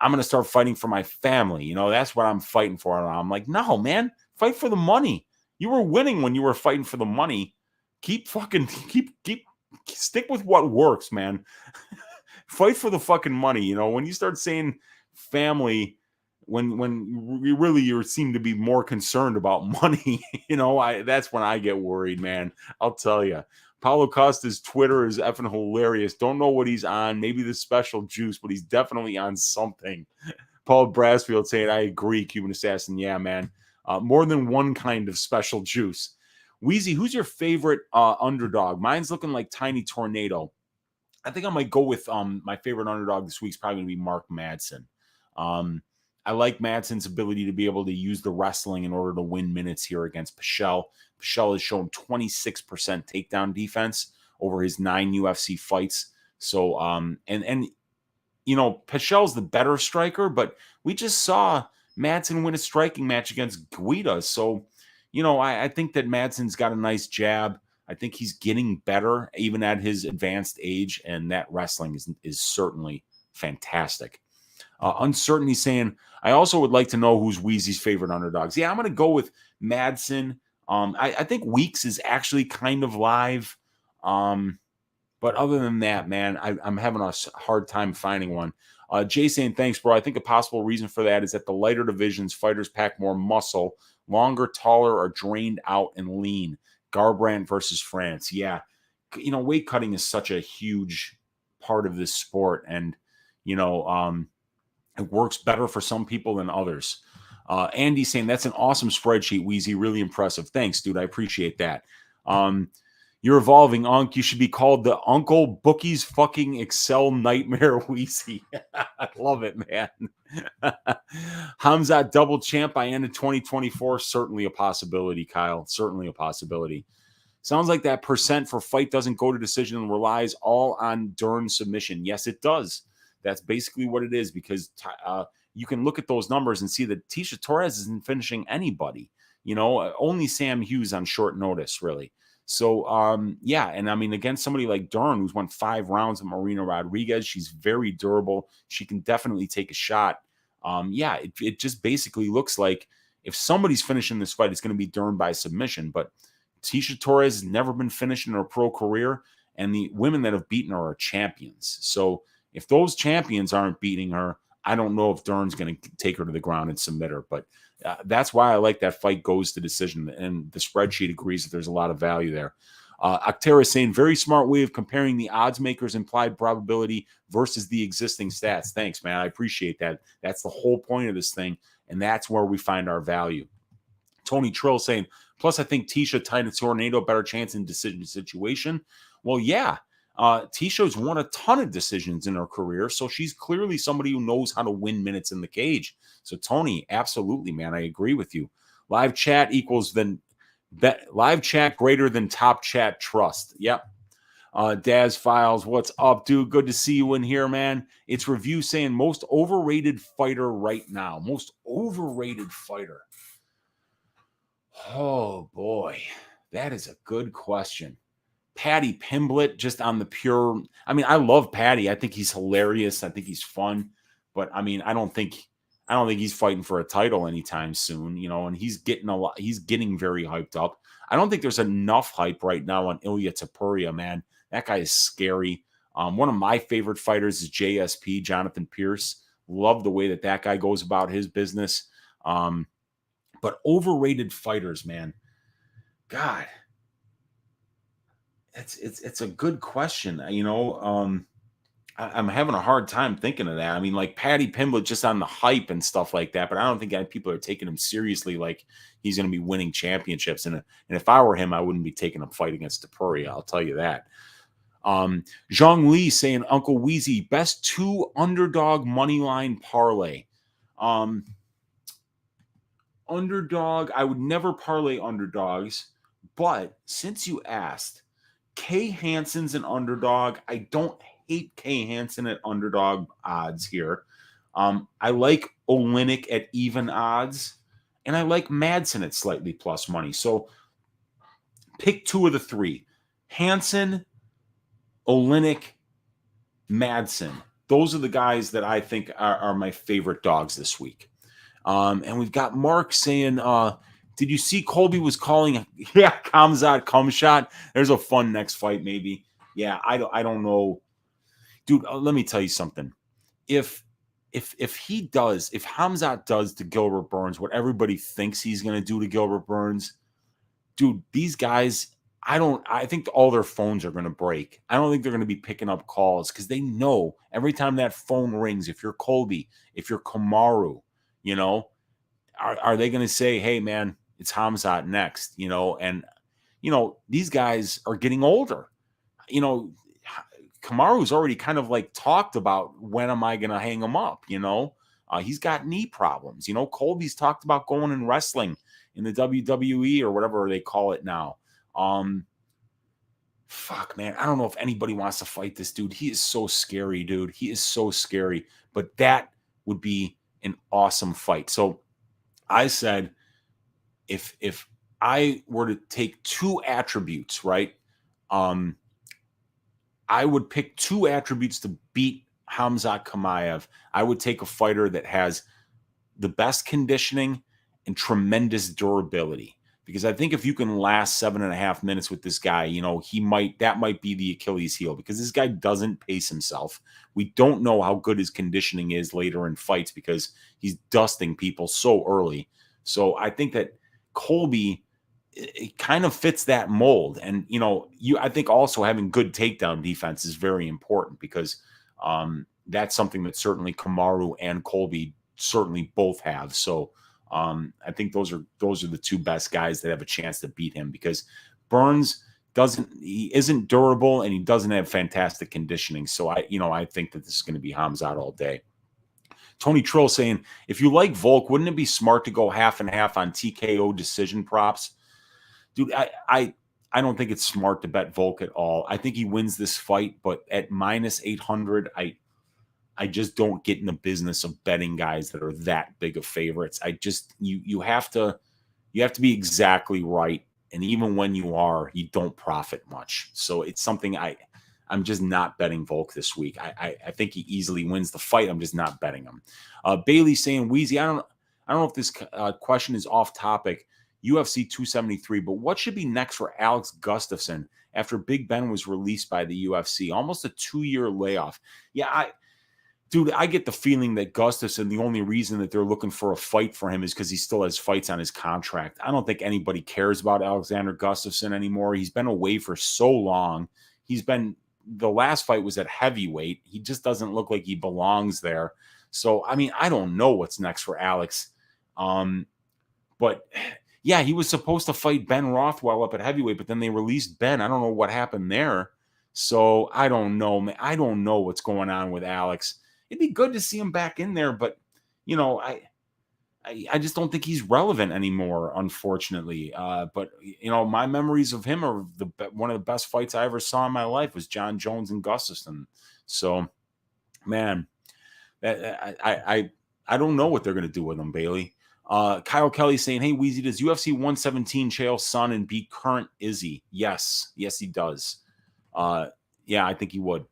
I'm going to start fighting for my family. That's what I'm fighting for. And I'm like, no, man, fight for the money. You were winning when you were fighting for the money. Keep stick with what works, man. Fight for the fucking money. When you start saying family, when you seem to be more concerned about money, that's when I get worried, man. I'll tell you. Paulo Costa's Twitter is effing hilarious. Don't know what he's on. Maybe the special juice, but he's definitely on something. Paul Brasfield saying, I agree, Cuban Assassin. Yeah, man. More than one kind of special juice. Weezy, who's your favorite underdog? Mine's looking like Tiny Tornado. I think I might go with my favorite underdog this week's probably going to be Mark Madsen. I like Madsen's ability to be able to use the wrestling in order to win minutes here against Pichel. Pichel has shown 26% takedown defense over his 9 UFC fights. So, Pichel's the better striker, but we just saw Madsen win a striking match against Guida. So, I think that Madsen's got a nice jab. I think he's getting better even at his advanced age, and that wrestling is certainly fantastic. Uncertainty saying, I also would like to know who's Weezy's favorite underdogs. Yeah, I'm going to go with Madsen. I think Weeks is actually kind of live. But other than that, man, I'm having a hard time finding one. Jay saying, thanks, bro. I think a possible reason for that is that the lighter divisions fighters pack more muscle, longer, taller, are drained out and lean. Garbrandt versus France. Yeah. Weight cutting is such a huge part of this sport. And, it works better for some people than others. Andy saying, that's an awesome spreadsheet, Weezy. Really impressive. Thanks, dude. I appreciate that. You're evolving, Unc. You should be called the Uncle Bookie's fucking Excel Nightmare Weezy. I love it, man. Hamzat double champ by end of 2024. Certainly a possibility, Kyle. Certainly a possibility. Sounds like that percent for fight doesn't go to decision and relies all on Dern submission. Yes, it does. That's basically what it is, because you can look at those numbers and see that Tisha Torres isn't finishing anybody. Only Sam Hughes on short notice, really. So, yeah, and I mean, against somebody like Dern, who's won 5 rounds of Marina Rodriguez, she's very durable. She can definitely take a shot. Yeah, it just basically looks like if somebody's finishing this fight, it's going to be Dern by submission. But Tisha Torres has never been finished in her pro career, and the women that have beaten her are champions. So if those champions aren't beating her, I don't know if Dern's going to take her to the ground and submit her. But that's why I like that fight goes to decision, and the spreadsheet agrees that there's a lot of value there. Actera is saying, very smart way of comparing the odds makers' implied probability versus the existing stats. Thanks, man. I appreciate that. That's the whole point of this thing, and that's where we find our value. Tony Trill saying, plus I think Tisha tied a tornado, better chance in decision situation. Well, yeah. Tisha's won a ton of decisions in her career, so she's clearly somebody who knows how to win minutes in the cage. So, Tony, absolutely, man, I agree with you. Live chat equals live chat greater than top chat trust. Yep. Daz Files, what's up, dude? Good to see you in here, man. It's review saying most overrated fighter right now. Most overrated fighter. Oh boy, that is a good question. Paddy Pimblett, just on the pure. I mean, I love Paddy. I think he's hilarious. I think he's fun, but I mean, I don't think he's fighting for a title anytime soon. And he's getting very hyped up. I don't think there's enough hype right now on Ilya Topuria, man. That guy is scary. One of my favorite fighters is JSP, Jonathan Pierce. Love the way that guy goes about his business. But overrated fighters, man. God. It's a good question. I'm having a hard time thinking of that. I mean, like Paddy Pimblett just on the hype and stuff like that, but I don't think people are taking him seriously like he's going to be winning championships. And if I were him, I wouldn't be taking a fight against Topuria. I'll tell you that. Zhang Li saying, Uncle Weezy, best 2 underdog money line parlay. Underdog, I would never parlay underdogs, but since you asked, Kay Hansen's an underdog. I don't hate Kay Hansen at underdog odds here. I like Olynyk at even odds, and I like Madsen at slightly plus money. So pick 2 of the 3. Hansen, Olynyk, Madsen. Those are the guys that I think are my favorite dogs this week. And we've got Mark saying, did you see Colby was calling? Yeah, Kamzat cum shot. There's a fun next fight, maybe. Yeah, I don't know, dude. Let me tell you something. If Hamzat does to Gilbert Burns what everybody thinks he's gonna do to Gilbert Burns, dude, these guys, I think all their phones are gonna break. I don't think they're gonna be picking up calls because they know every time that phone rings, if you're Colby, if you're Kamaru, are they gonna say, hey man, it's Hamzat next, and these guys are getting older. Kamaru's already kind of like talked about when am I going to hang him up, he's got knee problems. Colby's talked about going and wrestling in the WWE or whatever they call it now. Fuck, man. I don't know if anybody wants to fight this dude. He is so scary, dude. He is so scary, but that would be an awesome fight. So I said, if I were to take 2 attributes, right? I would pick 2 attributes to beat Hamzat Chimaev. I would take a fighter that has the best conditioning and tremendous durability. because I think if you can last 7.5 minutes with this guy, that might be the Achilles heel, because this guy doesn't pace himself. We don't know how good his conditioning is later in fights because he's dusting people so early. So I think that Colby, it kind of fits that mold. And, I think also having good takedown defense is very important, because that's something that certainly Kamaru and Colby certainly both have. So I think those are the two best guys that have a chance to beat him, because Burns he isn't durable and he doesn't have fantastic conditioning. So I think that this is going to be Hamzat all day. Tony Trill saying, if you like Volk, wouldn't it be smart to go half and half on TKO decision props? Dude, I don't think it's smart to bet Volk at all. I think he wins this fight, but at minus 800, I just don't get in the business of betting guys that are that big of favorites. I just you have to be exactly right, and even when you are, you don't profit much. So it's something I'm just not betting Volk this week. I think he easily wins the fight. I'm just not betting him. Bailey saying, Weezy, I don't know if this question is off topic. UFC 273, but what should be next for Alex Gustafsson after Big Ben was released by the UFC? Almost a 2-year layoff. Yeah, I get the feeling that Gustafsson, the only reason that they're looking for a fight for him is because he still has fights on his contract. I don't think anybody cares about Alexander Gustafsson anymore. He's been away for so long. The last fight was at heavyweight. He just doesn't look like he belongs there. So, I don't know what's next for Alex. But yeah, he was supposed to fight Ben Rothwell up at heavyweight, but then they released Ben. I don't know what happened there. So I don't know, man. I don't know what's going on with Alex. It'd be good to see him back in there, but I just don't think he's relevant anymore, unfortunately. But my memories of him are one of the best fights I ever saw in my life was John Jones and Gustafsson. So, man, I don't know what they're going to do with him, Bailey. Kyle Kelly saying, hey, Weezy, does UFC 117 Chael Sonnen beat current Izzy? Yes, he does. Yeah, I think he would.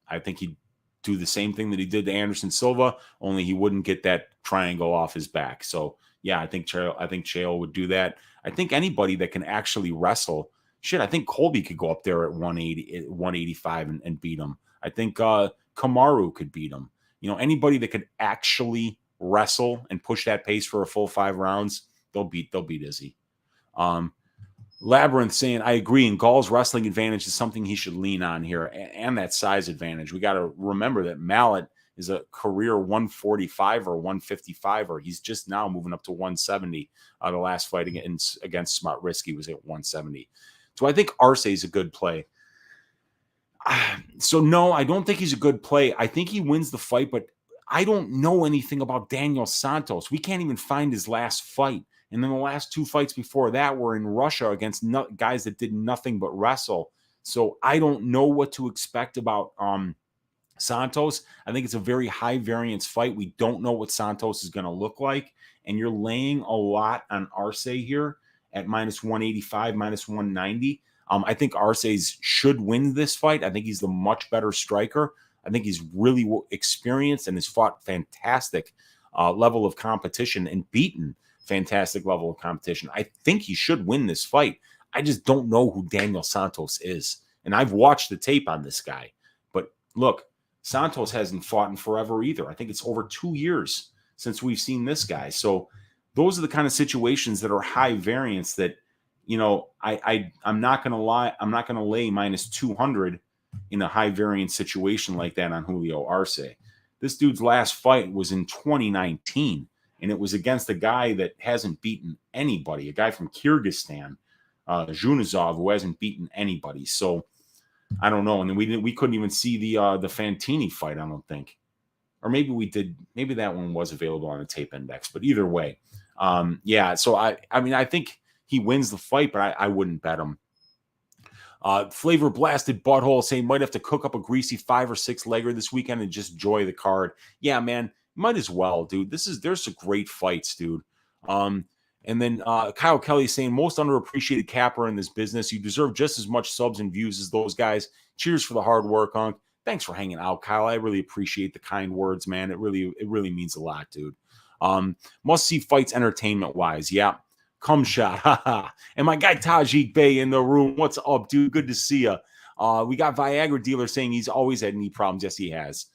I think he'd do the same thing that he did to Anderson Silva, only he wouldn't get that triangle off his back. So yeah, I think Chael would do that. I think anybody that can actually wrestle, I think Colby could go up there at 180, 185 and beat him. I think Kamaru could beat him. Anybody that could actually wrestle and push that pace for a full 5 rounds, they'll beat Izzy. Labyrinth saying, I agree, and Gall's wrestling advantage is something he should lean on here, and that size advantage. We got to remember that Mallet is a career 145 or 155, or he's just now moving up to 170. The last fight against Smart Risky was at 170. So I think Arce is a good play. So no, I don't think he's a good play. I think he wins the fight, but I don't know anything about Daniel Santos. We can't even find his last fight. And then the last 2 fights before that were in Russia against guys that did nothing but wrestle. So I don't know what to expect about Santos. I think it's a very high variance fight. We don't know what Santos is going to look like. And you're laying a lot on Arce here at minus 185, minus 190. I think Arce should win this fight. I think he's the much better striker. I think he's really experienced and has fought fantastic level of competition and beaten fantastic level of competition. I think he should win this fight. I just don't know who Daniel Santos is. And I've watched the tape on this guy. But look, Santos hasn't fought in forever either. I think it's over 2 years since we've seen this guy. So those are the kind of situations that are high variance that, I'm not going to lie. I'm not going to lay minus 200 in a high variance situation like that on Julio Arce. This dude's last fight was in 2019. And it was against a guy that hasn't beaten anybody, a guy from Kyrgyzstan, Junazov, who hasn't beaten anybody. So I don't know. And then we couldn't even see the Fantini fight, I don't think. Or maybe we did. Maybe that one was available on the tape index. But either way, yeah. So I think he wins the fight, but I wouldn't bet him. Flavor Blasted Butthole saying might have to cook up a greasy 5 or 6 legger this weekend and just enjoy the card. Yeah, man. Might as well, dude. There's some great fights, dude. And then Kyle Kelly saying most underappreciated capper in this business. You deserve just as much subs and views as those guys. Cheers for the hard work, Hunk. Thanks for hanging out, Kyle. I really appreciate the kind words, man. It really means a lot, dude. Must see fights entertainment wise. Yeah. Come shot. Haha. And my guy Tajik Bey in the room. What's up, dude? Good to see you. We got Viagra dealer saying he's always had knee problems. Yes, he has.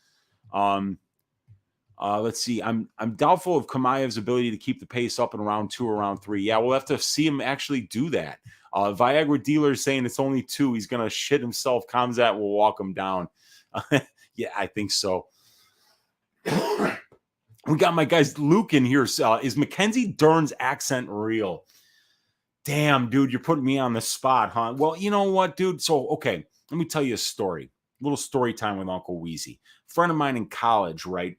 Let's see. I'm doubtful of Kamaev's ability to keep the pace up in round 2 or round 3. Yeah, we'll have to see him actually do that. Viagra dealer saying it's only 2. He's gonna shit himself. Kamzat will walk him down. Yeah, I think so. We got my guys Luke in here. Is Mackenzie Dern's accent real? Damn, dude, you're putting me on the spot, huh? Well, you know what, dude? So, okay, let me tell you a story. A little story time with Uncle Weezy. Friend of mine in college, right?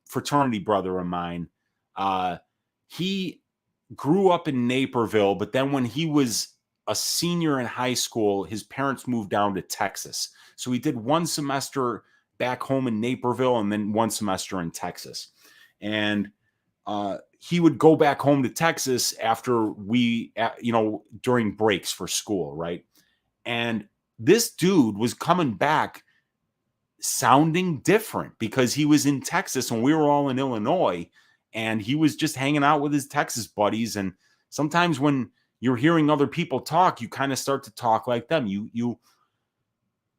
Fraternity brother of mine. He grew up in Naperville, but then when he was a senior in high school, his parents moved down to Texas. So he did 1 semester back home in Naperville and then 1 semester in Texas. And he would go back home to Texas after during breaks for school, right? And this dude was coming back sounding different because he was in Texas and we were all in Illinois, and he was just hanging out with his Texas buddies. And sometimes when you're hearing other people talk, you kind of start to talk like them.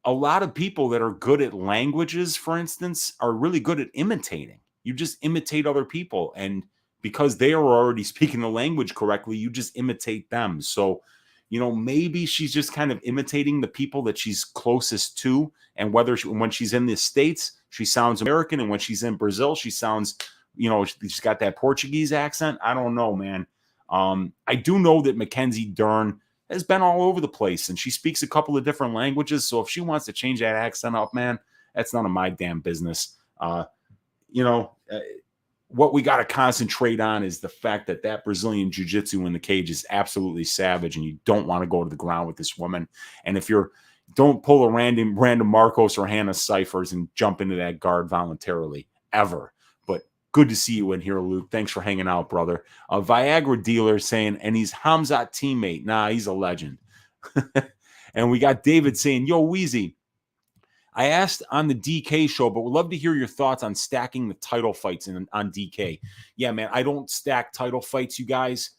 A lot of people that are good at languages, for instance, are really good at imitating. You just imitate other people, and because they are already speaking the language correctly, you just imitate them. So, maybe she's just kind of imitating the people that she's closest to. And when she's in the States, she sounds American. And when she's in Brazil, she sounds, she's got that Portuguese accent. I don't know, man. I do know that Mackenzie Dern has been all over the place, and she speaks a couple of different languages. So if she wants to change that accent up, man, that's none of my damn business. What we got to concentrate on is the fact that Brazilian jiu-jitsu in the cage is absolutely savage, and you don't want to go to the ground with this woman. And if don't pull a random Marcos or Hannah Cyphers and jump into that guard voluntarily, ever. But good to see you in here, Luke. Thanks for hanging out, brother. A Viagra dealer saying, and he's Hamzat teammate. Nah, he's a legend. And we got David saying, yo, Weezy, I asked on the DK show, but would love to hear your thoughts on stacking the title fights on DK. Yeah, man, I don't stack title fights, you guys,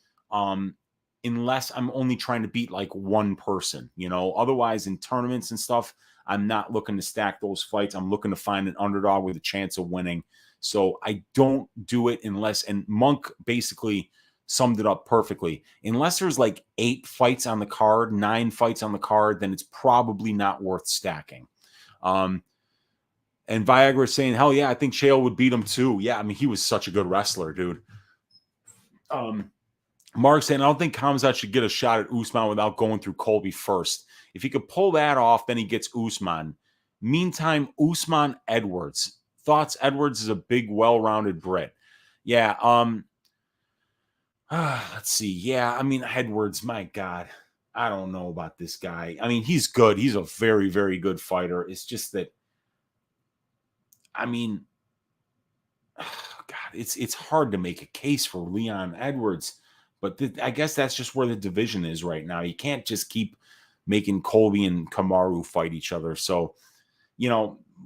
unless I'm only trying to beat like one person, Otherwise, in tournaments and stuff, I'm not looking to stack those fights. I'm looking to find an underdog with a chance of winning. So I don't do it and Monk basically summed it up perfectly. Unless there's like 8 fights on the card, 9 fights on the card, then it's probably not worth stacking. And Viagra saying, hell yeah, I think Chael would beat him too. Yeah, I mean, he was such a good wrestler, dude. Mark saying, I don't think Khamzat should get a shot at Usman without going through Colby first. If he could pull that off, then he gets Usman. Meantime, Usman Edwards. Thoughts? Edwards is a big, well-rounded Brit. Yeah, let's see. Yeah, I mean, Edwards, my God. I don't know about this guy. I mean, he's good. He's a very, very good fighter. It's just that, I mean, God, it's hard to make a case for Leon Edwards, but I guess that's just where the division is right now. You can't just keep making Colby and Kamaru fight each other. So,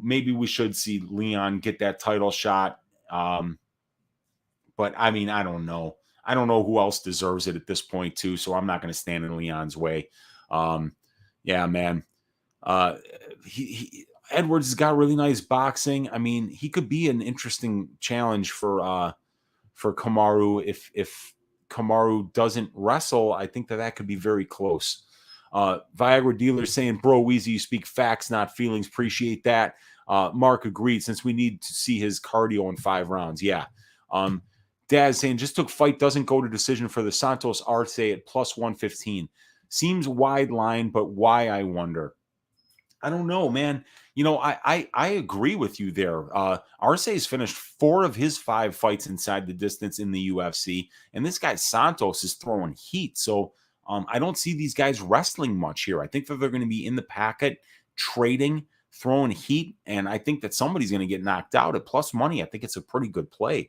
maybe we should see Leon get that title shot. But I mean, I don't know. I don't know who else deserves it at this point, too, so I'm not going to stand in Leon's way. Yeah, man. Edwards has got really nice boxing. I mean, he could be an interesting challenge for Kamaru. If Kamaru doesn't wrestle, I think that could be very close. Viagra dealer saying, bro, Weezy, you speak facts, not feelings. Appreciate that. Mark agreed, since we need to see his cardio in 5 rounds. Yeah. Daz saying, just took fight, doesn't go to decision for the Santos Arce at plus 115. Seems wide line, but why, I wonder? I don't know, man. I agree with you there. Arce has finished 4 of his 5 fights inside the distance in the UFC, and this guy Santos is throwing heat. So I don't see these guys wrestling much here. I think that they're going to be in the packet, trading, throwing heat, and I think that somebody's going to get knocked out at plus money. I think it's a pretty good play.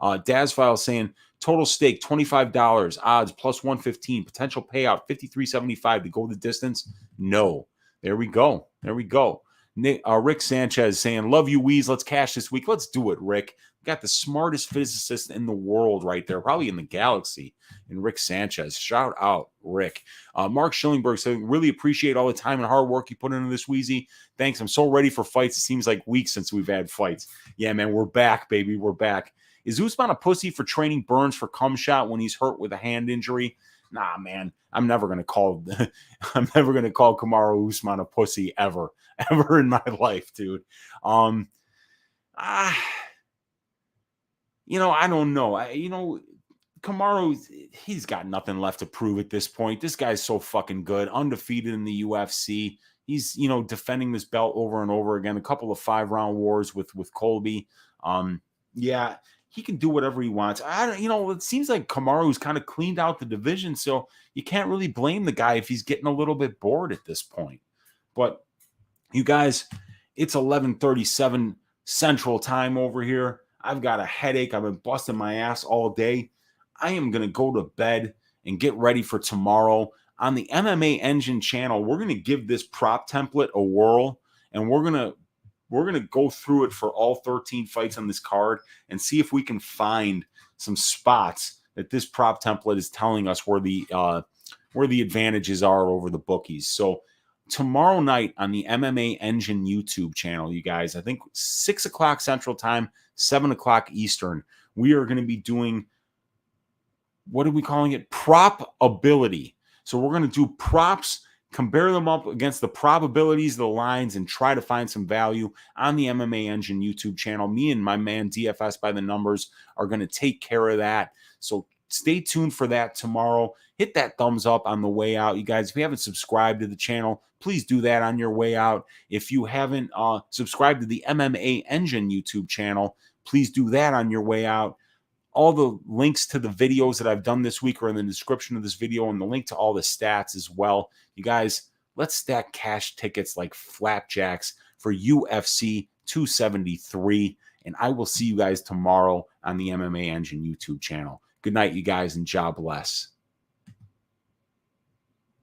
Dazfile saying, total stake $25, odds plus 115, potential payout $53.75 to go the distance. No. There we go. There we go. Rick Sanchez saying, love you, Weez. Let's cash this week. Let's do it, Rick. got the smartest physicist in the world right there, probably in the galaxy, and Rick Sanchez. Shout out, Rick. Mark Schillingberg said, really appreciate all the time and hard work you put into this, Weezy. Thanks. I'm so ready for fights. It seems like weeks since we've had fights. Yeah, man, we're back, baby. We're back. Is Usman a pussy for training Burns for cum shot when he's hurt with a hand injury? Nah, man, I'm never gonna call Kamaru Usman a pussy ever in my life, dude. I don't know. Kamaru, he's got nothing left to prove at this point. This guy's so fucking good, undefeated in the UFC. He's, defending this belt over and over again. A couple of 5-round wars with Colby. Yeah, he can do whatever he wants. It seems like Kamaru's kind of cleaned out the division, so you can't really blame the guy if he's getting a little bit bored at this point. But you guys, it's 11:37 Central Time over here. I've got a headache. I've been busting my ass all day. I am going to go to bed and get ready for tomorrow. On the MMA Engine channel, we're going to give this prop template a whirl, and we're going to go through it for all 13 fights on this card and see if we can find some spots that this prop template is telling us where the advantages are over the bookies. So tomorrow night on the MMA Engine YouTube channel, you guys, I think 6 o'clock Central Time, 7 o'clock Eastern, we are going to be doing, what are we calling it? Probability. So we're going to do props, compare them up against the probabilities of the lines, and try to find some value on the MMA Engine YouTube channel. Me and my man DFS by the Numbers are going to take care of that. So stay tuned for that tomorrow. Hit that thumbs up on the way out. You guys, if you haven't subscribed to the channel, please do that on your way out. If you haven't subscribed to the MMA Engine YouTube channel, please do that on your way out. All the links to the videos that I've done this week are in the description of this video, and the link to all the stats as well. You guys, let's stack cash tickets like flapjacks for UFC 273, and I will see you guys tomorrow on the MMA Engine YouTube channel. Good night, you guys, and God bless.